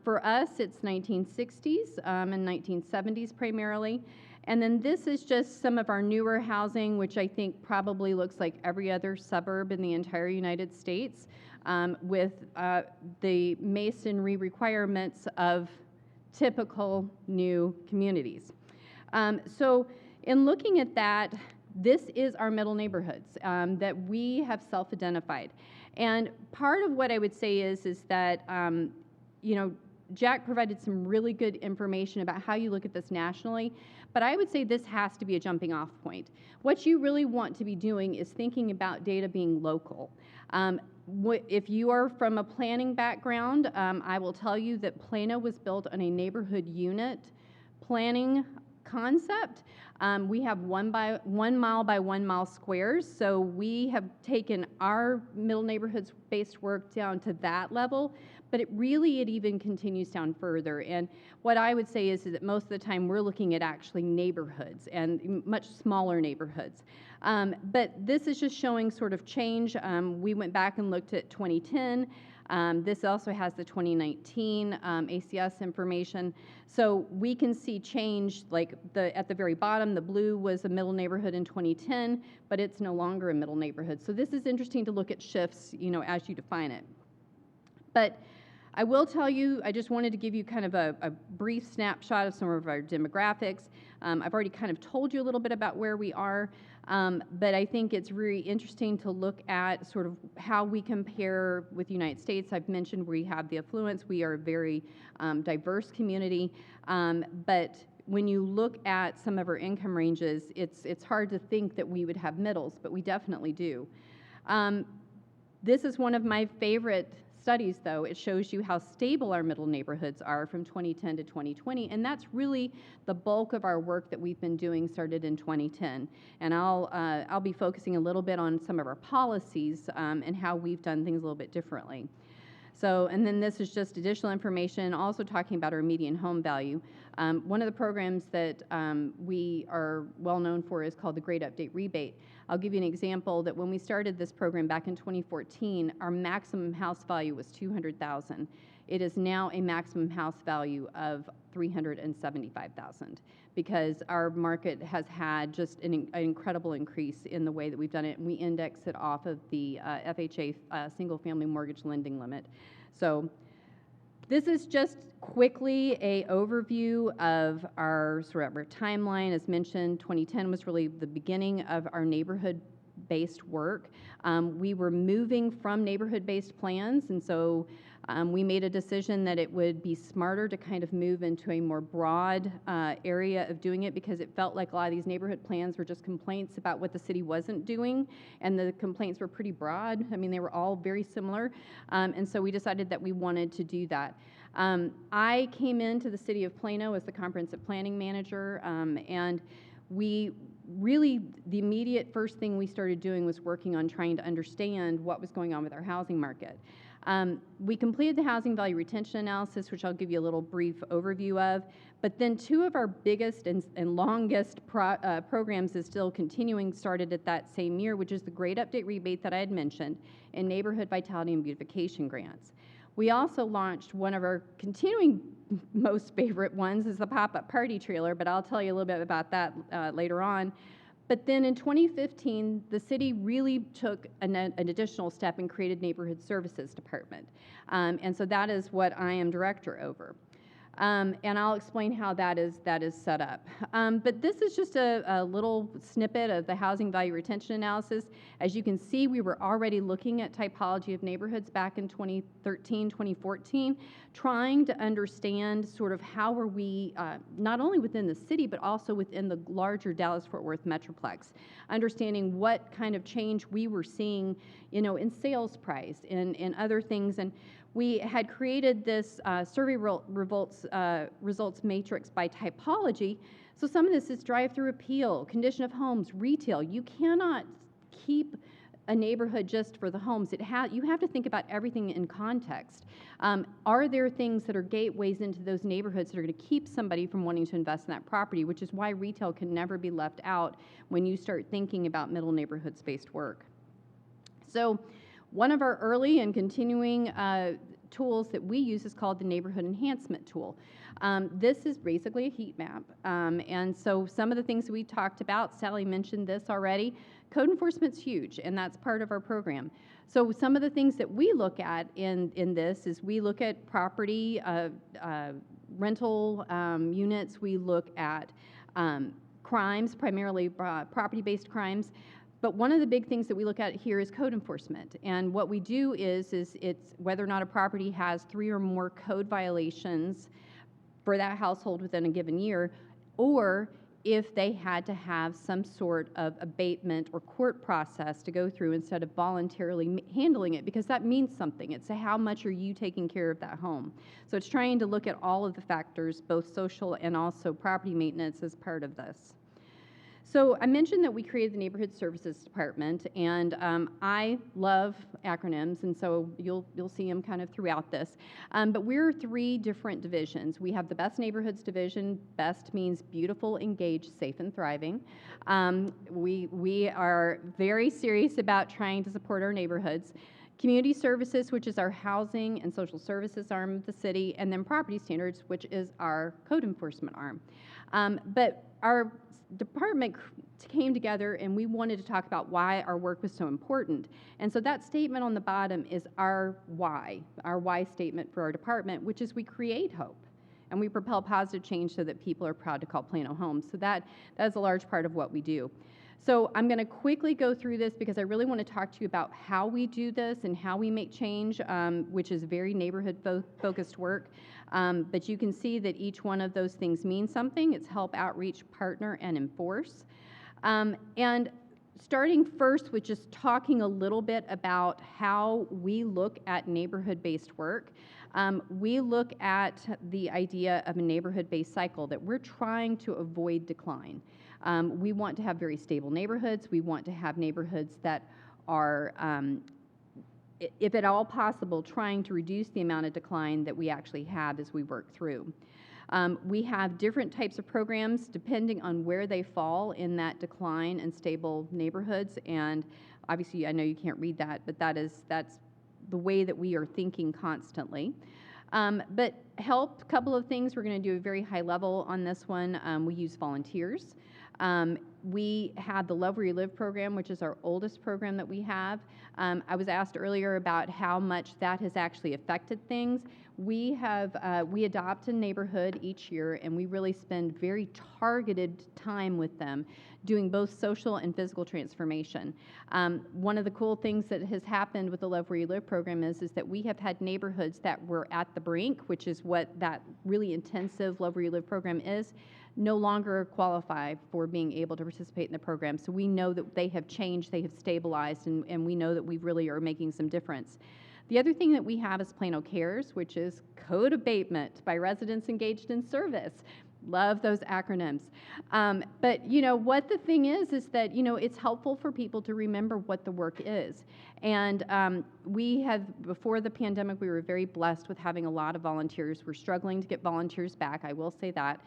For us, it's 1960s and 1970s primarily. And then this is just some of our newer housing, which I think probably looks like every other suburb in the entire United States, with the masonry requirements of typical new communities. So in looking at that, this is our middle neighborhoods that we have self-identified. And part of what I would say is that, you know, Jack provided some really good information about how you look at this nationally, but I would say this has to be a jumping off point. What you really want to be doing is thinking about data being local. If you are from a planning background, I will tell you that Plano was built on a neighborhood unit planning concept. We have 1 mile by 1 mile squares, so we have taken our middle neighborhoods based work down to that level, but it even continues down further. And what I would say is that most of the time we're looking at actually neighborhoods and much smaller neighborhoods. But this is just showing sort of change. We went back and looked at 2010. This also has the 2019 ACS information. So we can see change, like at the very bottom, the blue was a middle neighborhood in 2010, but it's no longer a middle neighborhood. So this is interesting to look at shifts, as you define it. But I will tell you, I just wanted to give you kind of a brief snapshot of some of our demographics. I've already kind of told you a little bit about where we are, but I think it's really interesting to look at sort of how we compare with the United States. I've mentioned we have the affluence. We are a very diverse community, but when you look at some of our income ranges, it's hard to think that we would have middles, but we definitely do. This is one of my favorite studies, though. It shows you how stable our middle neighborhoods are from 2010 to 2020, and that's really the bulk of our work that we've been doing started in 2010. And I'll be focusing a little bit on some of our policies and how we've done things a little bit differently. So, and then this is just additional information, also talking about our median home value. One of the programs that we are well known for is called the Great Update Rebate. I'll give you an example that when we started this program back in 2014, our maximum house value was $200,000. It is now a maximum house value of $375,000 because our market has had just an incredible increase in the way that we've done it, and we index it off of the FHA single-family mortgage lending limit. So this is just quickly a overview of our sort of our timeline. As mentioned, 2010 was really the beginning of our neighborhood-based work. We were moving from neighborhood-based plans, and so we made a decision that it would be smarter to kind of move into a more broad area of doing it because it felt like a lot of these neighborhood plans were just complaints about what the city wasn't doing, and the complaints were pretty broad. I mean, they were all very similar, and so we decided that we wanted to do that. I came into the city of Plano as the comprehensive planning manager, and we really, the immediate first thing we started doing was working on trying to understand what was going on with our housing market. We completed the housing value retention analysis, which I'll give you a little brief overview of, but then two of our biggest and longest programs is still continuing, started at that same year, which is the Great Update Rebate that I had mentioned, and Neighborhood Vitality and Beautification Grants. We also launched one of our continuing most favorite ones is the pop-up party trailer, but I'll tell you a little bit about that later on. But then in 2015, the city really took an additional step and created Neighborhood Services Department. And so that is what I am director over. And I'll explain how that is set up. But this is just a little snippet of the housing value retention analysis. As you can see, we were already looking at typology of neighborhoods back in 2013, 2014, trying to understand sort of how are we, not only within the city, but also within the larger Dallas-Fort Worth Metroplex, understanding what kind of change we were seeing, in sales price and other things. And we had created this survey results matrix by typology. So some of this is drive-through appeal, condition of homes, retail. You cannot keep a neighborhood just for the homes. You have to think about everything in context. Are there things that are gateways into those neighborhoods that are going to keep somebody from wanting to invest in that property, which is why retail can never be left out when you start thinking about middle neighborhood-based work. So one of our early and continuing tools that we use is called the Neighborhood Enhancement Tool. This is basically a heat map. And so some of the things that we talked about, Sally mentioned this already, code enforcement's huge, and that's part of our program. So some of the things that we look at in this is we look at property, rental units, we look at crimes, primarily property-based crimes. But one of the big things that we look at here is code enforcement. And what we do is it's whether or not a property has 3 or more code violations for that household within a given year, or if they had to have some sort of abatement or court process to go through instead of voluntarily handling it, because that means something. It's how much are you taking care of that home. So it's trying to look at all of the factors, both social and also property maintenance, as part of this. So I mentioned that we created the Neighborhood Services Department, and I love acronyms, and so you'll see them kind of throughout this. But we're 3 different divisions. We have the Best Neighborhoods Division. Best means beautiful, engaged, safe, and thriving. We are very serious about trying to support our neighborhoods. Community Services, which is our housing and social services arm of the city, and then Property Standards, which is our code enforcement arm. But our department came together and we wanted to talk about why our work was so important. And so that statement on the bottom is our why statement for our department, which is we create hope and we propel positive change so that people are proud to call Plano home. So that is a large part of what we do. So I'm going to quickly go through this because I really want to talk to you about how we do this and how we make change, which is very neighborhood-focused work. But you can see that each one of those things means something. It's help, outreach, partner, and enforce. And starting first with just talking a little bit about how we look at neighborhood-based work. We look at the idea of a neighborhood-based cycle that we're trying to avoid decline. We want to have very stable neighborhoods. We want to have neighborhoods that are, if at all possible, trying to reduce the amount of decline that we actually have as we work through. We have different types of programs depending on where they fall in that decline and stable neighborhoods. And obviously, I know you can't read that, but that's the way that we are thinking constantly. But help, a couple of things. We're going to do a very high level on this one. We use volunteers. We have the Love Where You Live program, which is our oldest program that we have. I was asked earlier about how much that has actually affected things. We adopt a neighborhood each year, and we really spend very targeted time with them, doing both social and physical transformation. One of the cool things that has happened with the Love Where You Live program is that we have had neighborhoods that were at the brink, which is what that really intensive Love Where You Live program is, no longer qualify for being able to participate in the program. So we know that they have changed, they have stabilized, and we know that we really are making some difference. The other thing that we have is Plano Cares, which is code abatement by residents engaged in service. Love those acronyms. But what the thing is that, it's helpful for people to remember what the work is. And we have, before the pandemic, we were very blessed with having a lot of volunteers. We're struggling to get volunteers back, I will say that.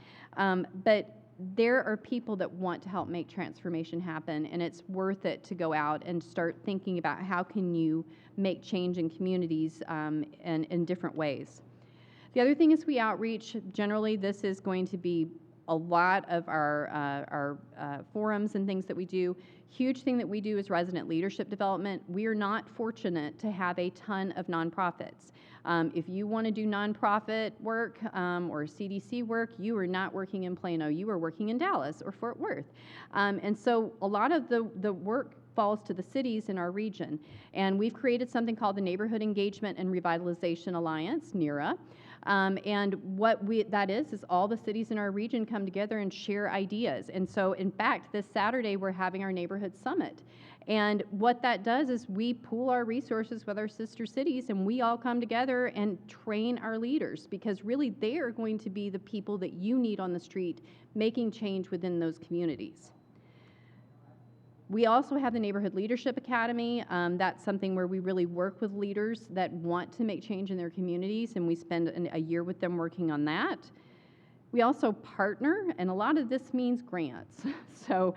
But there are people that want to help make transformation happen, and it's worth it to go out and start thinking about how can you make change in communities and in different ways. The other thing is we outreach. Generally, this is going to be a lot of our forums and things that we do. Huge thing that we do is resident leadership development. We are not fortunate to have a ton of nonprofits. If you want to do nonprofit work or CDC work, you are not working in Plano. You are working in Dallas or Fort Worth. And so a lot of the work falls to the cities in our region. And we've created something called the Neighborhood Engagement and Revitalization Alliance, NERA. And what that is all the cities in our region come together and share ideas. And so, in fact, this Saturday we're having our neighborhood summit. And what that does is we pool our resources with our sister cities and we all come together and train our leaders, because really they are going to be the people that you need on the street making change within those communities. We also have the Neighborhood Leadership Academy. That's something where we really work with leaders that want to make change in their communities, and we spend a year with them working on that. We also partner, and a lot of this means grants. So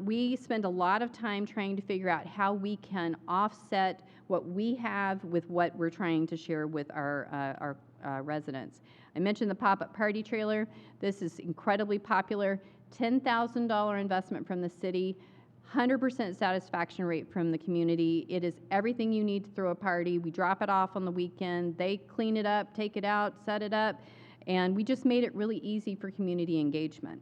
we spend a lot of time trying to figure out how we can offset what we have with what we're trying to share with our residents. I mentioned the pop-up party trailer. This is incredibly popular. $10,000 investment from the city. 100% satisfaction rate from the community. It is everything you need to throw a party. We drop it off on the weekend. They clean it up, take it out, set it up, and we just made it really easy for community engagement.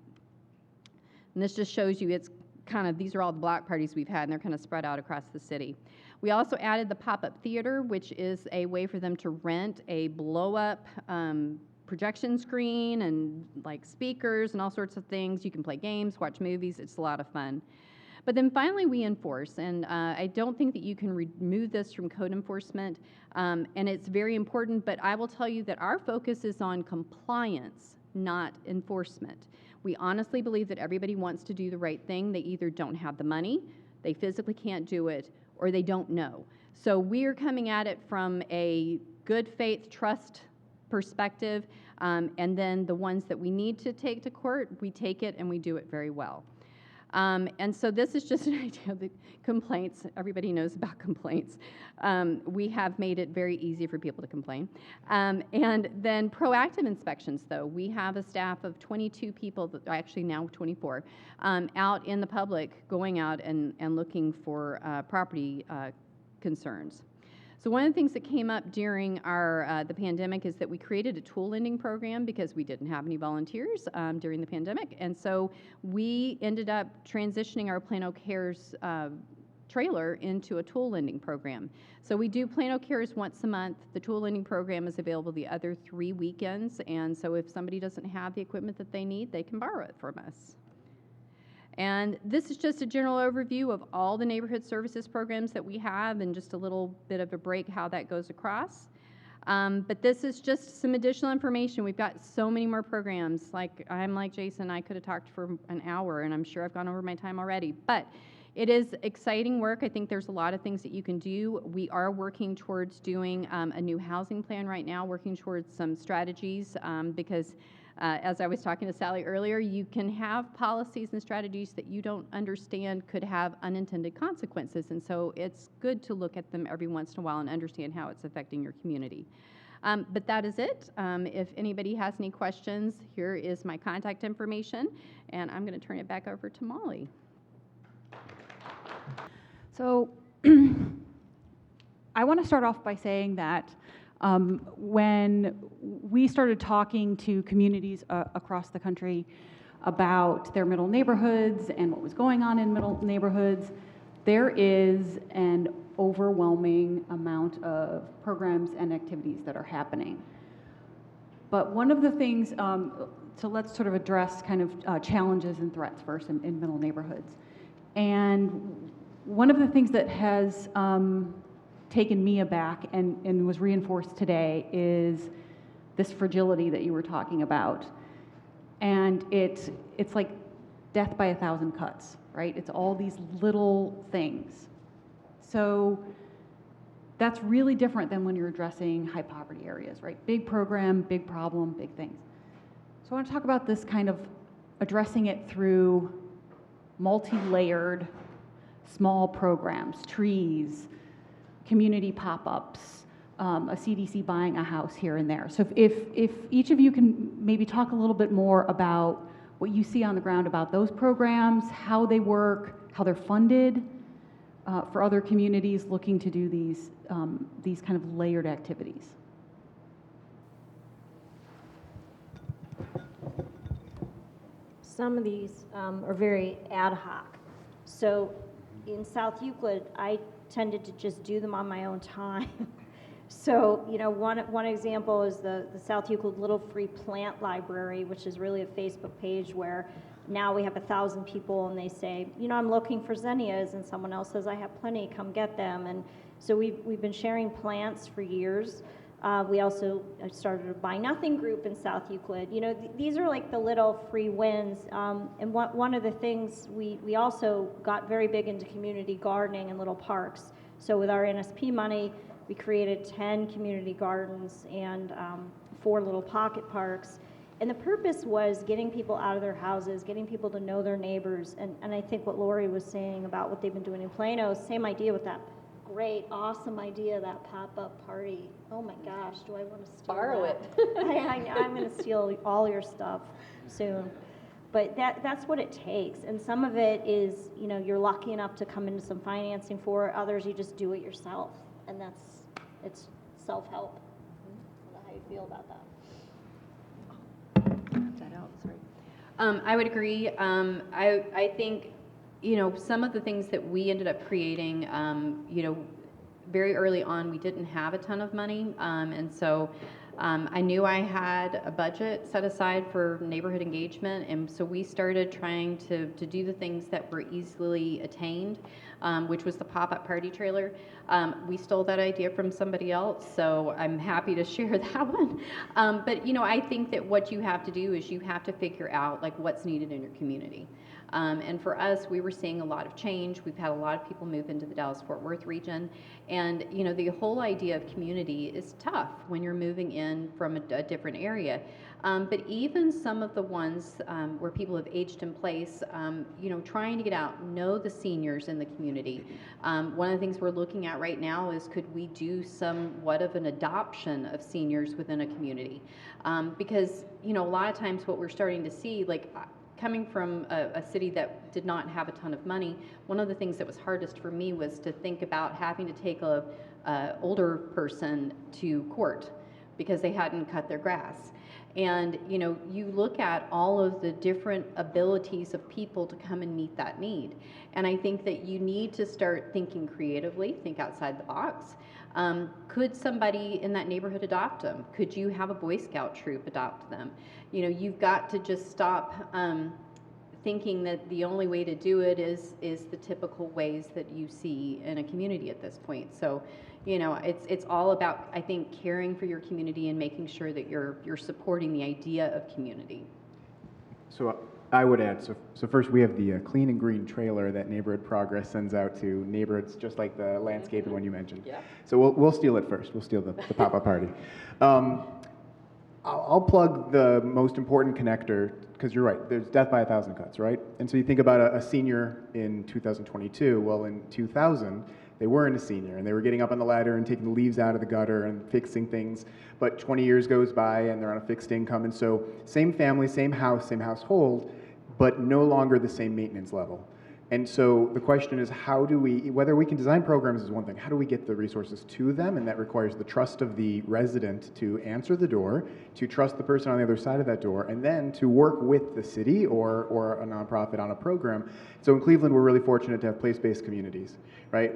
And this just shows you it's kind of, these are all the block parties we've had, and they're kind of spread out across the city. We also added the pop-up theater, which is a way for them to rent a blow-up projection screen and like speakers and all sorts of things. You can play games, watch movies. It's a lot of fun. But then finally we enforce, and I don't think that you can remove this from code enforcement, and it's very important, but I will tell you that our focus is on compliance, not enforcement. We honestly believe that everybody wants to do the right thing. They either don't have the money, they physically can't do it, or they don't know. So we're coming at it from a good faith trust perspective, and then the ones that we need to take to court, we take it and we do it very well. And so this is just an idea of the complaints. Everybody knows about complaints. We have made it very easy for people to complain. And then proactive inspections, though. We have a staff of 22 people, actually now 24, out in the public going out and looking for property concerns. So one of the things that came up during the pandemic is that we created a tool lending program because we didn't have any volunteers during the pandemic. And so we ended up transitioning our Plano Cares trailer into a tool lending program. So we do Plano Cares once a month. The tool lending program is available the other 3 weekends. And so if somebody doesn't have the equipment that they need, they can borrow it from us. And this is just a general overview of all the neighborhood services programs that we have and just a little bit of a break how that goes across. But this is just some additional information. We've got so many more programs. I'm like Jason, I could have talked for an hour, and I'm sure I've gone over my time already. But it is exciting work. I think there's a lot of things that you can do. We are working towards doing a new housing plan right now, working towards some strategies because as I was talking to Sally earlier, you can have policies and strategies that you don't understand could have unintended consequences. And so it's good to look at them every once in a while and understand how it's affecting your community. But that is it. If anybody has any questions, here is my contact information, and I'm going to turn it back over to Molly. So I want to start off by saying that when we started talking to communities across the country about their middle neighborhoods and what was going on in middle neighborhoods, there is an overwhelming amount of programs and activities that are happening. But one of the things, so let's sort of address kind of challenges and threats first in middle neighborhoods. And one of the things that has taken me aback and was reinforced today is this fragility that you were talking about. And it's like death by 1,000 cuts, right? It's all these little things. So that's really different than when you're addressing high poverty areas, right? Big program, big problem, big things. So I want to talk about this kind of addressing it through multi-layered small programs, trees, community pop-ups, a CDC buying a house here and there. So if each of you can maybe talk a little bit more about what you see on the ground about those programs, how they work, how they're funded for other communities looking to do these kind of layered activities. Some of these are very ad hoc. So in South Euclid, I tended to just do them on my own time. So, you know, one example is the South Euclid Little Free Plant Library, which is really a Facebook page where now we have 1,000 people and they say, you know, I'm looking for zinnias, and someone else says, I have plenty, come get them. And so we've been sharing plants for years. We also started a Buy Nothing group in South Euclid. You know, these are like the little free wins. And one of the things, we also got very big into community gardening and little parks. So with our NSP money, we created 10 community gardens and 4 little pocket parks. And the purpose was getting people out of their houses, getting people to know their neighbors. And I think what Lori was saying about what they've been doing in Plano, same idea with that great, awesome idea, that pop-up party. Oh my gosh, do I want to steal Borrow that? I'm going to steal all your stuff soon. But that's what it takes. And some of it is, you know, you're lucky enough to come into some financing for it. Others, you just do it yourself. And it's self-help. I don't know how you feel about that. I would agree. I think, you know, some of the things that we ended up creating, you know, very early on, we didn't have a ton of money. And so I knew I had a budget set aside for neighborhood engagement, and so we started trying to do the things that were easily attained, which was the pop-up party trailer. We stole that idea from somebody else, so I'm happy to share that one. But, you know, I think that what you have to do is you have to figure out, like, what's needed in your community. And for us, we were seeing a lot of change. We've had a lot of people move into the Dallas-Fort Worth region. And, you know, the whole idea of community is tough when you're moving in from a different area. But even some of the ones where people have aged in place, you know, trying to get out, know the seniors in the community. One of the things we're looking at right now is could we do somewhat of an adoption of seniors within a community? Because, you know, a lot of times what we're starting to see, like, coming from a city that did not have a ton of money, one of the things that was hardest for me was to think about having to take a older person to court because they hadn't cut their grass. And, you know, you look at all of the different abilities of people to come and meet that need. And I think that you need to start thinking creatively, think outside the box. Could somebody in that neighborhood adopt them? Could you have a Boy Scout troop adopt them? You know, you've got to just stop thinking that the only way to do it is the typical ways that you see in a community at this point. So, you know, it's all about, I think, caring for your community and making sure that you're supporting the idea of community. So I would add, so first we have the clean and green trailer that Neighborhood Progress sends out to neighborhoods, just like the landscaping one you mentioned. Yeah. So we'll steal it first. We'll steal the pop-up party. I'll plug the most important connector, because you're right, there's death by 1,000 cuts, right? And so you think about a senior in 2022, well, in 2000, they weren't a senior, and they were getting up on the ladder and taking the leaves out of the gutter and fixing things, but 20 years goes by and they're on a fixed income, and so same family, same house, same household, but no longer the same maintenance level. And so the question is, how do we, whether we can design programs is one thing, how do we get the resources to them? And that requires the trust of the resident to answer the door, to trust the person on the other side of that door, and then to work with the city or a nonprofit on a program. So in Cleveland, we're really fortunate to have place-based communities, right?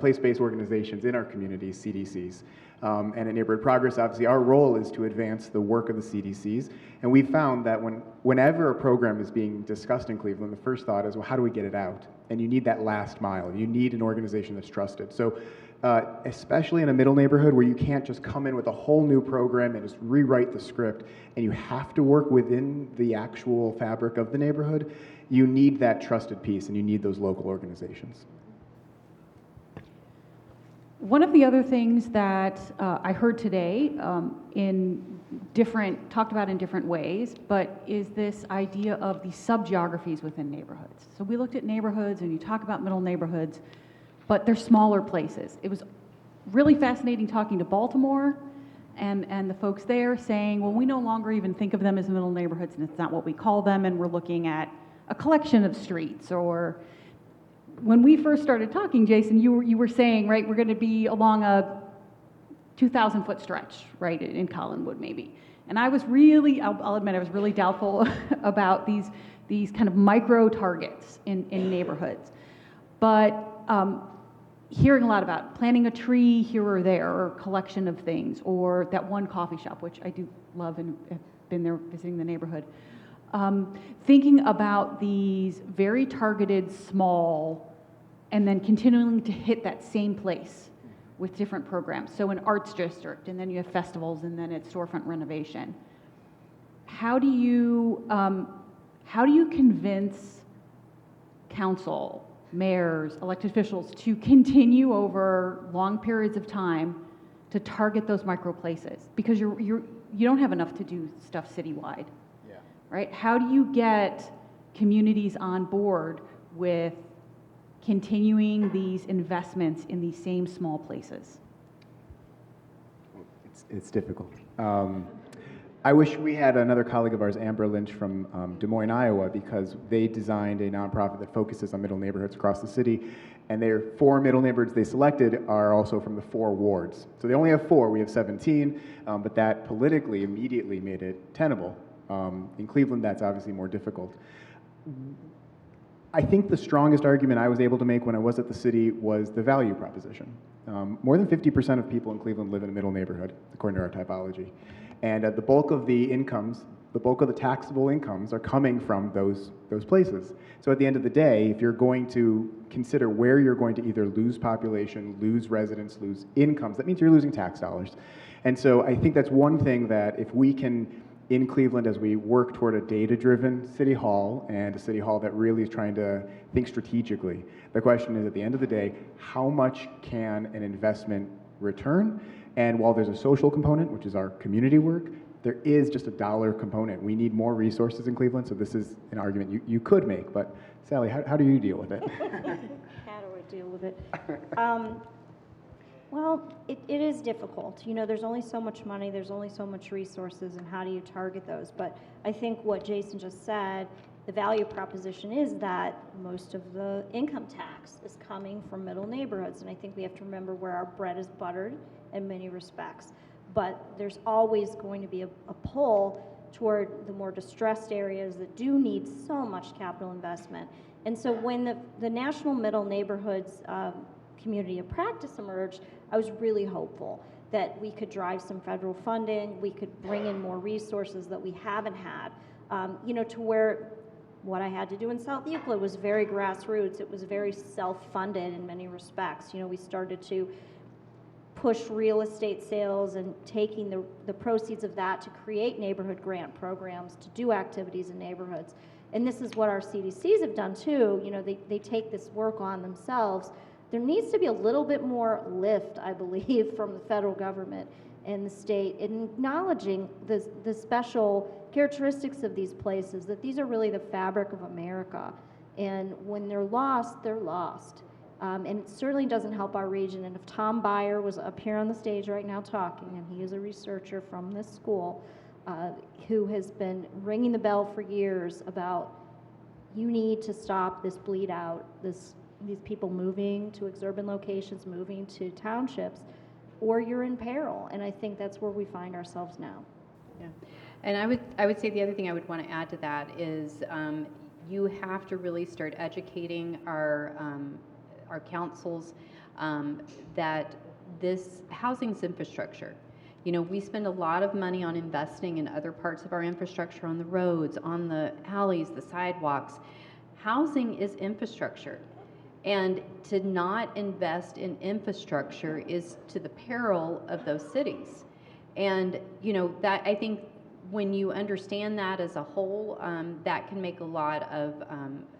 Place-based organizations in our communities, CDCs. And at Neighborhood Progress, obviously, our role is to advance the work of the CDCs. And we found that whenever a program is being discussed in Cleveland, the first thought is, well, how do we get it out? And you need that last mile. You need an organization that's trusted. So especially in a middle neighborhood where you can't just come in with a whole new program and just rewrite the script, and you have to work within the actual fabric of the neighborhood, you need that trusted piece, and you need those local organizations. One of the other things that I heard today talked about in different ways, but is this idea of the sub-geographies within neighborhoods. So we looked at neighborhoods, and you talk about middle neighborhoods, but they're smaller places. It was really fascinating talking to Baltimore and the folks there saying, well, we no longer even think of them as middle neighborhoods, and it's not what we call them, and we're looking at a collection of streets. Or when we first started talking, Jason, you were saying, right, we're going to be along a 2,000-foot stretch, right, in Collinwood maybe. And I was really, I'll admit, I was really doubtful about these kind of micro targets in neighborhoods. But hearing a lot about planting a tree here or there, or a collection of things, or that one coffee shop, which I do love and have been there visiting the neighborhood. Thinking about these very targeted, small, and then continuing to hit that same place with different programs. So an arts district, and then you have festivals, and then it's storefront renovation. How do you convince council, mayors, elected officials to continue over long periods of time to target those micro places? Because you don't have enough to do stuff citywide. Right? How do you get communities on board with continuing these investments in these same small places? It's difficult. I wish we had another colleague of ours, Amber Lynch from Des Moines, Iowa, because they designed a nonprofit that focuses on middle neighborhoods across the city, and their 4 middle neighborhoods they selected are also from the 4 wards. So they only have 4, we have 17, but that politically immediately made it tenable. In Cleveland, that's obviously more difficult. I think the strongest argument I was able to make when I was at the city was the value proposition. More than 50% of people in Cleveland live in a middle neighborhood, according to our typology. And the bulk of the incomes, the bulk of the taxable incomes are coming from those places. So at the end of the day, if you're going to consider where you're going to either lose population, lose residents, lose incomes, that means you're losing tax dollars. And so I think that's one thing that if we can, in Cleveland, as we work toward a data-driven city hall and a city hall that really is trying to think strategically, the question is, at the end of the day, how much can an investment return? And while there's a social component, which is our community work, there is just a dollar component. We need more resources in Cleveland, so this is an argument you could make. But Sally, how do you deal with it? How do I deal with it? Well, it is difficult. You know, there's only so much money, there's only so much resources, and how do you target those? But I think what Jason just said, the value proposition is that most of the income tax is coming from middle neighborhoods, and I think we have to remember where our bread is buttered in many respects. But there's always going to be a pull toward the more distressed areas that do need so much capital investment. And so when the National Middle Neighborhoods Community of Practice emerged, I was really hopeful that we could drive some federal funding, we could bring in more resources that we haven't had, you know, to where what I had to do in South Euclid was very grassroots. It was very self-funded in many respects. You know, we started to push real estate sales and taking the proceeds of that to create neighborhood grant programs, to do activities in neighborhoods. And this is what our CDCs have done too. You know, they take this work on themselves. There needs to be a little bit more lift, I believe, from the federal government and the state in acknowledging the special characteristics of these places, that these are really the fabric of America. And when they're lost, they're lost. And it certainly doesn't help our region. And if Tom Byer was up here on the stage right now talking, and he is a researcher from this school who has been ringing the bell for years about you need to stop this bleed out, these people moving to exurban locations, moving to townships, or you're in peril. And I think that's where we find ourselves now. Yeah. And I would say the other thing I would want to add to that is you have to really start educating our councils that this housing's infrastructure. You know, we spend a lot of money on investing in other parts of our infrastructure, on the roads, on the alleys, the sidewalks. Housing is infrastructure. And to not invest in infrastructure is to the peril of those cities. And, you know, that I think when you understand that as a whole, that can make a lot of,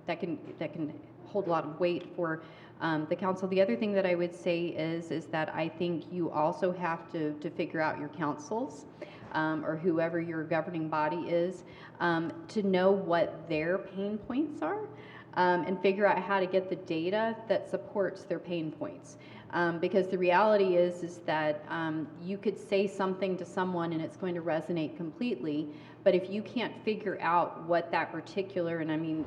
that can hold a lot of weight for the council. The other thing that I would say is that I think you also have to figure out your councils or whoever your governing body is to know what their pain points are and figure out how to get the data that supports their pain points. Because the reality is that you could say something to someone and it's going to resonate completely, but if you can't figure out what that particular, and I mean,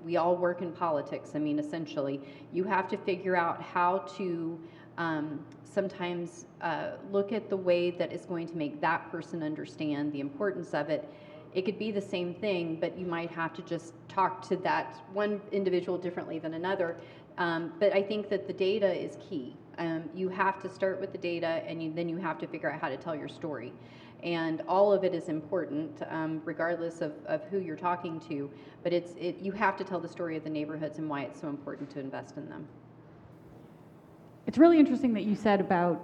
we all work in politics, I mean, essentially, you have to figure out how to sometimes look at the way that is going to make that person understand the importance of it. It could be the same thing, but you might have to just talk to that one individual differently than another. But I think that the data is key. You have to start with the data, and then you have to figure out how to tell your story. And all of it is important, regardless of who you're talking to. But you have to tell the story of the neighborhoods and why it's so important to invest in them. It's really interesting that you said about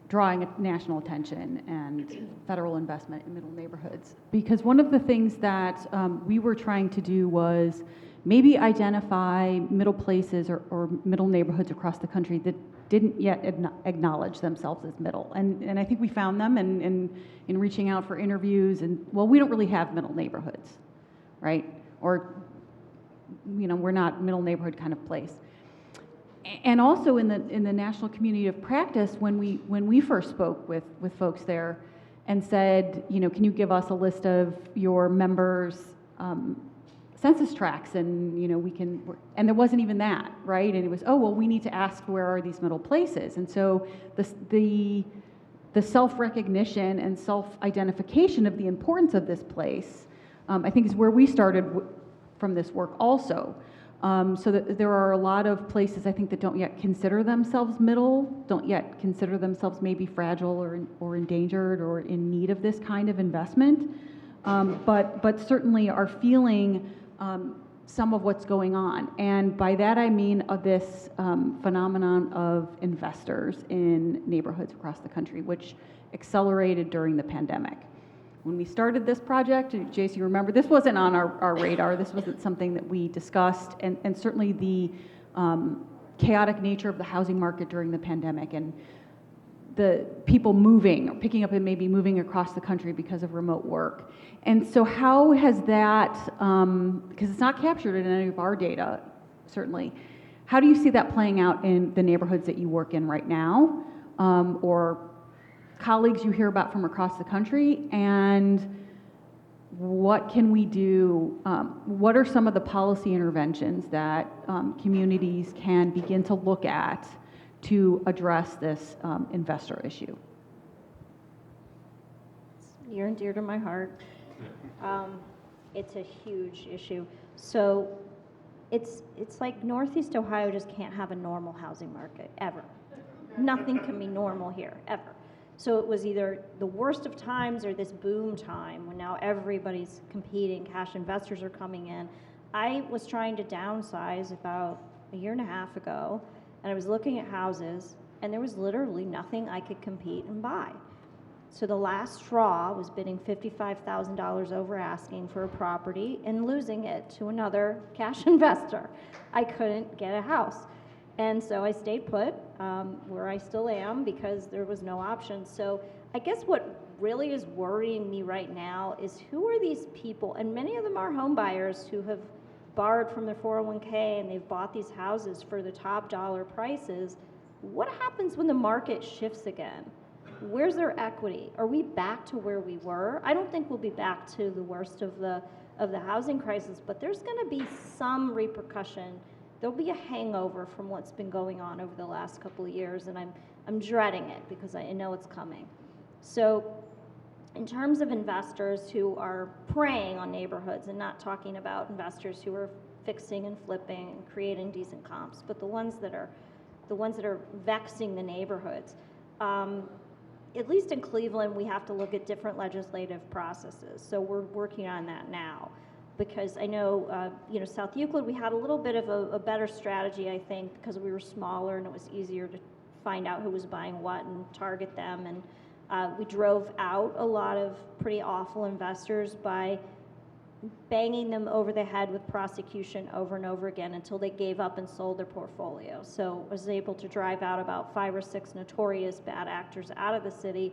drawing national attention and federal investment in middle neighborhoods, because one of the things that we were trying to do was maybe identify middle places or middle neighborhoods across the country that didn't yet acknowledge themselves as middle. And I think we found them in reaching out for interviews, and well, we don't really have middle neighborhoods, right? Or, you know, we're not middle neighborhood kind of place. And also in the National Community of Practice, when we first spoke with folks there and said, you know, can you give us a list of your members' census tracts, and you know, we can, and there wasn't even that, right? And it was, oh well, we need to ask where are these middle places. And so the self-recognition and self-identification of the importance of this place, I think, is where we started from this work also. So that there are a lot of places, I think, that don't yet consider themselves middle, don't yet consider themselves maybe fragile or endangered or in need of this kind of investment, but certainly are feeling some of what's going on. And by that I mean this phenomenon of investors in neighborhoods across the country, which accelerated during the pandemic. When we started this project, Jace, you remember, this wasn't on our radar. This wasn't something that we discussed. And certainly the chaotic nature of the housing market during the pandemic and the people moving or picking up and maybe moving across the country because of remote work. And so how has that, because it's not captured in any of our data, certainly, how do you see that playing out in the neighborhoods that you work in right now, or colleagues you hear about from across the country, and what can we do? What are some of the policy interventions that communities can begin to look at to address this investor issue? It's near and dear to my heart. It's a huge issue. So it's like Northeast Ohio just can't have a normal housing market, ever. Nothing can be normal here, ever. So it was either the worst of times or this boom time when now everybody's competing, cash investors are coming in. I was trying to downsize about a year and a half ago, and I was looking at houses, and there was literally nothing I could compete and buy. So the last straw was bidding $55,000 over asking for a property and losing it to another cash investor. I couldn't get a house. And so I stayed put where I still am because there was no option. So I guess what really is worrying me right now is who are these people? And many of them are home buyers who have borrowed from their 401k and they've bought these houses for the top dollar prices. What happens when the market shifts again? Where's their equity? Are we back to where we were? I don't think we'll be back to the worst of the housing crisis, but there's going to be some repercussion. There'll be a hangover from what's been going on over the last couple of years, and I'm dreading it because I know it's coming. So in terms of investors who are preying on neighborhoods, and not talking about investors who are fixing and flipping and creating decent comps, but the ones that are vexing the neighborhoods, at least in Cleveland, we have to look at different legislative processes. So we're working on that now. Because I know, South Euclid, we had a little bit of a better strategy, I think, because we were smaller and it was easier to find out who was buying what and target them. And we drove out a lot of pretty awful investors by banging them over the head with prosecution over and over again until they gave up and sold their portfolio. So I was able to drive out about 5 or 6 notorious bad actors out of the city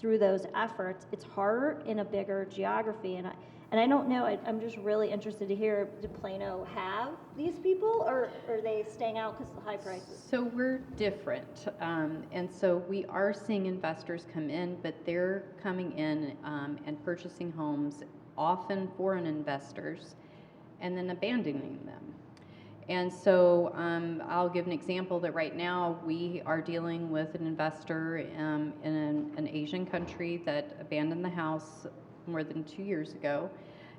through those efforts. It's harder in a bigger geography, and I don't know, I'm just really interested to hear, did Plano have these people, or are they staying out because of the high prices? So we're different, and so we are seeing investors come in, but they're coming in and purchasing homes, often foreign investors, and then abandoning them. And so I'll give an example that right now we are dealing with an investor in an Asian country that abandoned the house more than 2 years ago.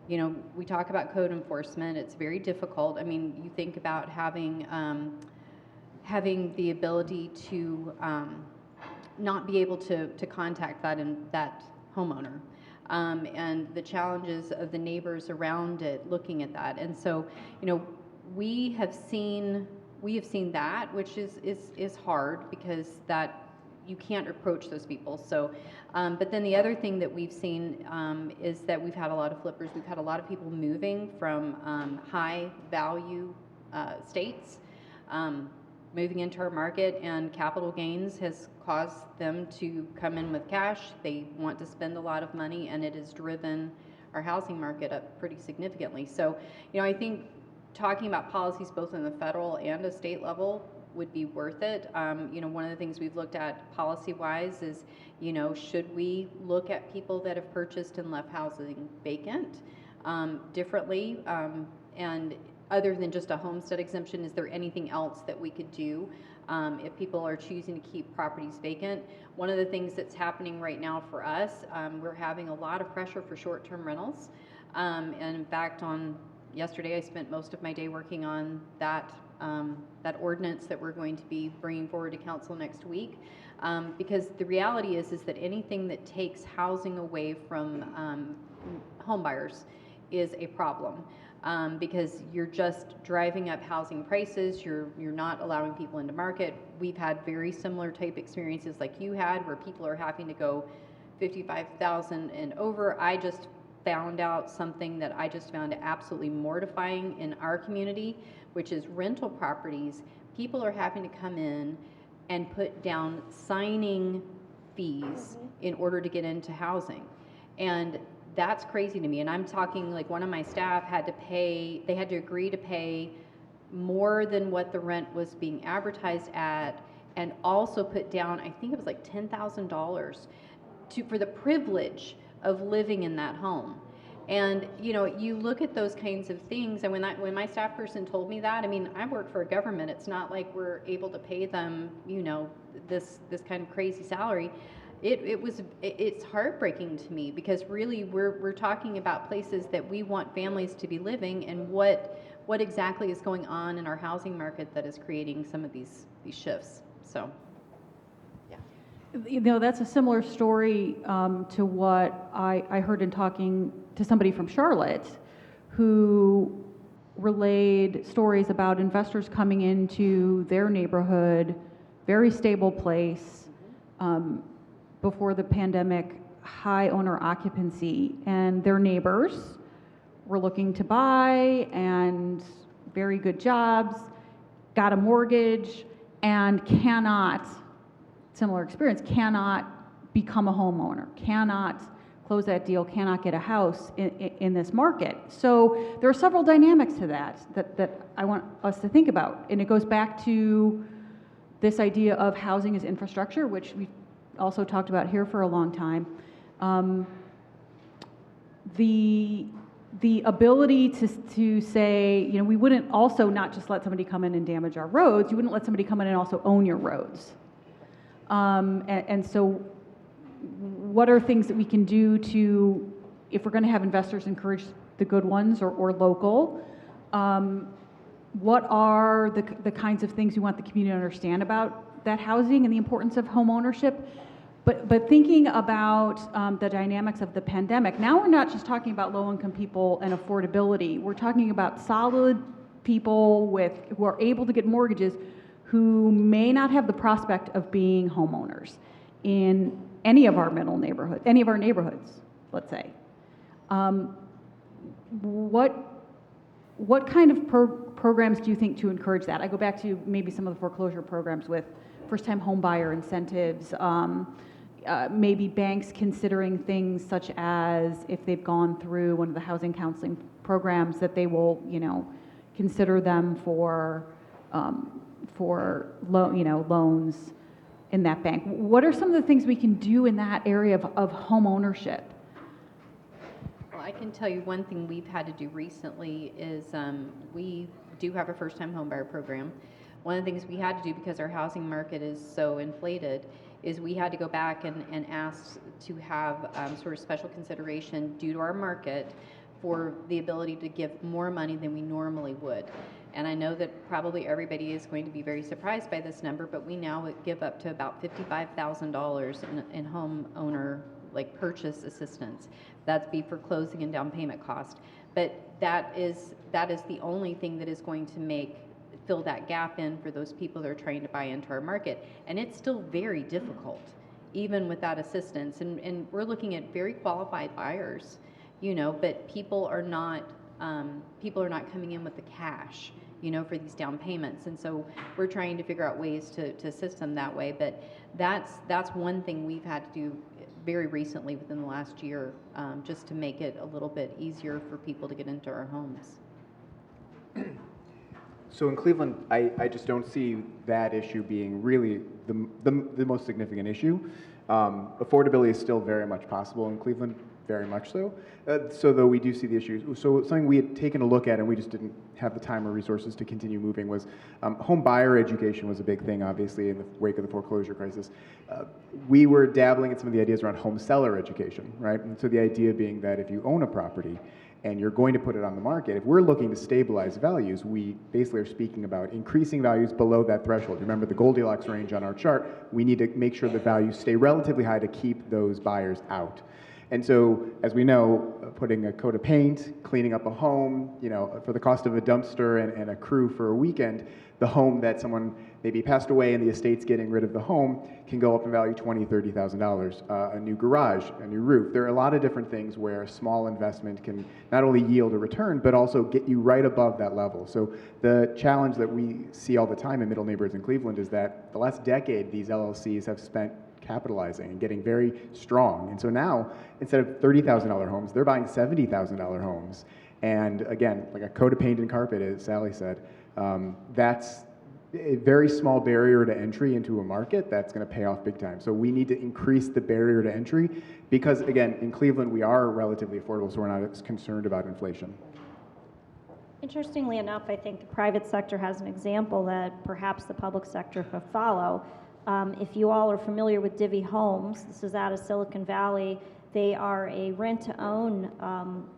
We talk about code enforcement. It's very difficult. I mean, you think about having the ability to not be able to contact that homeowner, and the challenges of the neighbors around it looking at that. And so, we have seen that, which is hard because that you can't approach those people. So, but then the other thing that we've seen is that we've had a lot of flippers. We've had a lot of people moving from high value states, moving into our market, and capital gains has caused them to come in with cash. They want to spend a lot of money, and it has driven our housing market up pretty significantly. So, I think talking about policies both on the federal and a state level would be worth it. One of the things we've looked at policy-wise is, should we look at people that have purchased and left housing vacant differently? And other than just a homestead exemption, is there anything else that we could do if people are choosing to keep properties vacant? One of the things that's happening right now for us, we're having a lot of pressure for short-term rentals. And in fact, on yesterday I spent most of my day working on that, that ordinance that we're going to be bringing forward to council next week. Because the reality is that anything that takes housing away from home buyers is a problem. Because you're just driving up housing prices, you're not allowing people into market. We've had very similar type experiences like you had, where people are having to go 55,000 and over. I just found out something that I just found absolutely mortifying in our community, which is rental properties. People are having to come in and put down signing fees in order to get into housing. And that's crazy to me. And I'm talking like one of my staff had to pay, they had to agree to pay more than what the rent was being advertised at, and also put down, I think it was like $10,000 for the privilege of living in that home. And you know, you look at those kinds of things, and when my staff person told me that, I mean, I work for a government. It's not like we're able to pay them, you know, this kind of crazy salary. It's heartbreaking to me, because really we're talking about places that we want families to be living, and what exactly is going on in our housing market that is creating some of these shifts. So. You know, that's a similar story to what I heard in talking to somebody from Charlotte, who relayed stories about investors coming into their neighborhood, very stable place, before the pandemic, high owner occupancy, and their neighbors were looking to buy, and very good jobs, got a mortgage, and cannot, similar experience, cannot become a homeowner, cannot close that deal, cannot get a house in this market. So there are several dynamics to that I want us to think about. And it goes back to this idea of housing as infrastructure, which we've also talked about here for a long time. The ability to say, you know, we wouldn't also not just let somebody come in and damage our roads, you wouldn't let somebody come in and also own your roads. And so what are things that we can do to, if we're going to have investors encourage the good ones or local, what are the kinds of things we want the community to understand about that housing and the importance of home ownership? But thinking about the dynamics of the pandemic, now we're not just talking about low-income people and affordability. We're talking about solid people who are able to get mortgages, who may not have the prospect of being homeowners in any of our neighborhoods, let's say. What kind of programs do you think to encourage that? I go back to maybe some of the foreclosure programs with first-time home buyer incentives, maybe banks considering things such as, if they've gone through one of the housing counseling programs, that they will, you know, consider them for loans in that bank. What are some of the things we can do in that area of home ownership? Well, I can tell you one thing we've had to do recently is we do have a first-time homebuyer program. One of the things we had to do, because our housing market is so inflated, is we had to go back and ask to have sort of special consideration due to our market for the ability to give more money than we normally would. And I know that probably everybody is going to be very surprised by this number, but we now give up to about $55,000 in homeowner purchase assistance. That'd be for closing and down payment cost. But that is the only thing that is going to fill that gap in for those people that are trying to buy into our market. And it's still very difficult, even with that assistance. And we're looking at very qualified buyers, you know, but people are not coming in with the cash, you know, for these down payments. And so we're trying to figure out ways to assist them that way. But that's one thing we've had to do very recently within the last year, just to make it a little bit easier for people to get into our homes. So in Cleveland, I just don't see that issue being really the most significant issue. Affordability is still very much possible in Cleveland very much so. So though we do see the issues, so something we had taken a look at and we just didn't have the time or resources to continue moving was home buyer education was a big thing, obviously, in the wake of the foreclosure crisis. We were dabbling in some of the ideas around home seller education, right? And so the idea being that if you own a property and you're going to put it on the market, if we're looking to stabilize values, we basically are speaking about increasing values below that threshold. Remember the Goldilocks range on our chart, we need to make sure the values stay relatively high to keep those buyers out. And so, as we know, putting a coat of paint, cleaning up a home, for the cost of a dumpster and a crew for a weekend, the home that someone maybe passed away and the estate's getting rid of the home can go up in value $20,000, $30,000. A new garage, a new roof. There are a lot of different things where a small investment can not only yield a return, but also get you right above that level. So the challenge that we see all the time in middle neighborhoods in Cleveland is that the last decade, these LLCs have spent capitalizing and getting very strong. And so now, instead of $30,000 homes, they're buying $70,000 homes. And again, like a coat of paint and carpet, as Sally said, that's a very small barrier to entry into a market that's going to pay off big time. So we need to increase the barrier to entry because, again, in Cleveland, we are relatively affordable, so we're not as concerned about inflation. Interestingly enough, I think the private sector has an example that perhaps the public sector could follow. If you all are familiar with Divvy Homes, this is out of Silicon Valley. They are a rent-to-own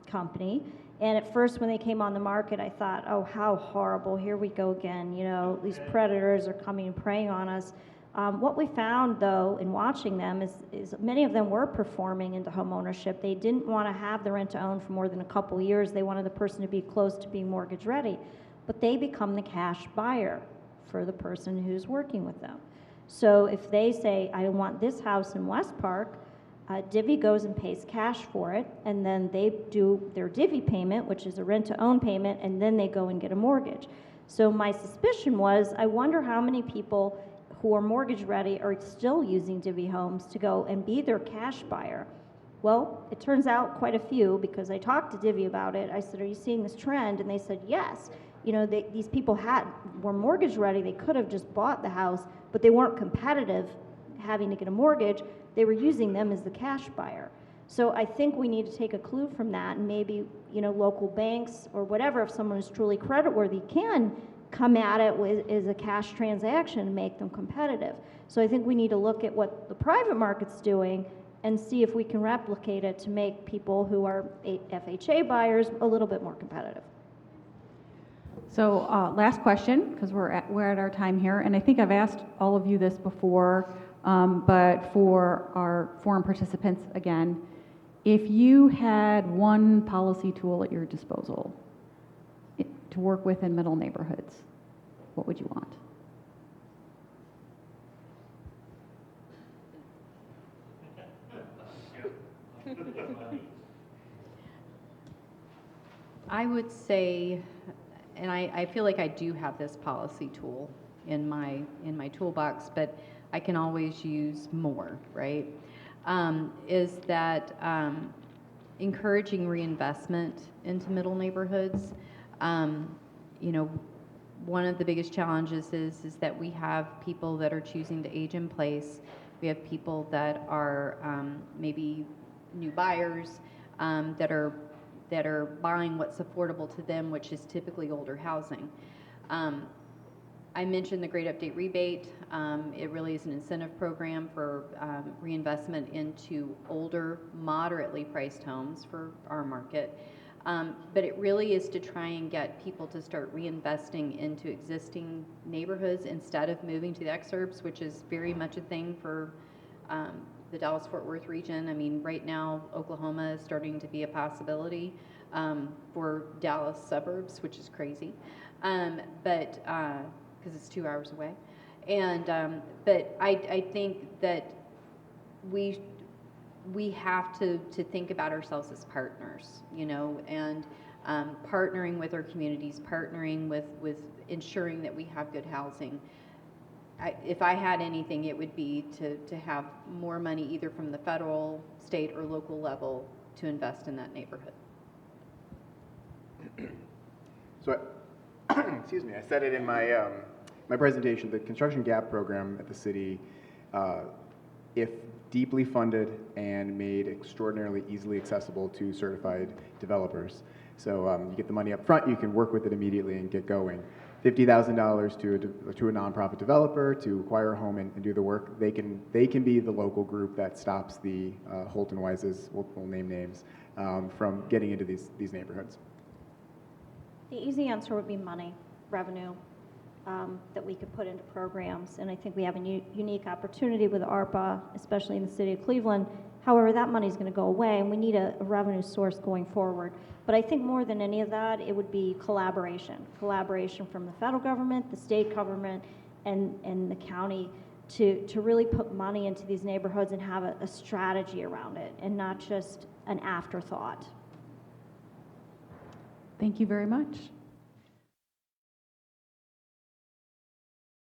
company. And at first, when they came on the market, I thought, oh, how horrible. Here we go again. These predators are coming and preying on us. What we found, though, in watching them is many of them were performing into home ownership. They didn't want to have the rent-to-own for more than a couple years. They wanted the person to be close to being mortgage ready. But they become the cash buyer for the person who's working with them. So if they say, I want this house in West Park, Divvy goes and pays cash for it, and then they do their Divvy payment, which is a rent-to-own payment, and then they go and get a mortgage. So my suspicion was, I wonder how many people who are mortgage ready are still using Divvy Homes to go and be their cash buyer. Well, it turns out quite a few, because I talked to Divvy about it. I said, are you seeing this trend? And they said, yes. These people were mortgage ready. They could have just bought the house, but they weren't competitive having to get a mortgage. They were using them as the cash buyer. So I think we need to take a clue from that, and maybe local banks or whatever, if someone is truly creditworthy, can come at it as a cash transaction and make them competitive. So I think we need to look at what the private market's doing and see if we can replicate it to make people who are FHA buyers a little bit more competitive. So last question, because we're at our time here, and I think I've asked all of you this before, but for our forum participants again, if you had one policy tool at your disposal to work with in middle neighborhoods, what would you want? I would say, and I feel like I do have this policy tool in my toolbox, but I can always use more, right? Is that encouraging reinvestment into middle neighborhoods. One of the biggest challenges is that we have people that are choosing to age in place. We have people that are maybe new buyers that are buying what's affordable to them, which is typically older housing. I mentioned the Great Update Rebate. It really is an incentive program for reinvestment into older, moderately priced homes for our market. But it really is to try and get people to start reinvesting into existing neighborhoods instead of moving to the exurbs, which is very much a thing for the Dallas-Fort Worth region. I mean, right now, Oklahoma is starting to be a possibility for Dallas suburbs, which is crazy. But because it's 2 hours away. And but I think that we have to think about ourselves as partners, and partnering with our communities, partnering with ensuring that we have good housing. If I had anything, it would be to have more money either from the federal, state, or local level to invest in that neighborhood. So, excuse me, I said it in my my presentation. The construction gap program at the city, if deeply funded and made extraordinarily easily accessible to certified developers. So you get the money up front, you can work with it immediately and get going. $50,000 to a nonprofit developer to acquire a home and do the work. They can be the local group that stops the Holton Wises, we'll name names, from getting into these neighborhoods. The easy answer would be money, revenue, that we could put into programs. And I think we have a unique opportunity with ARPA, especially in the city of Cleveland. However, that money is going to go away, and we need a revenue source going forward. But I think more than any of that, it would be collaboration from the federal government, the state government, and the county to really put money into these neighborhoods and have a strategy around it, and not just an afterthought. Thank you very much.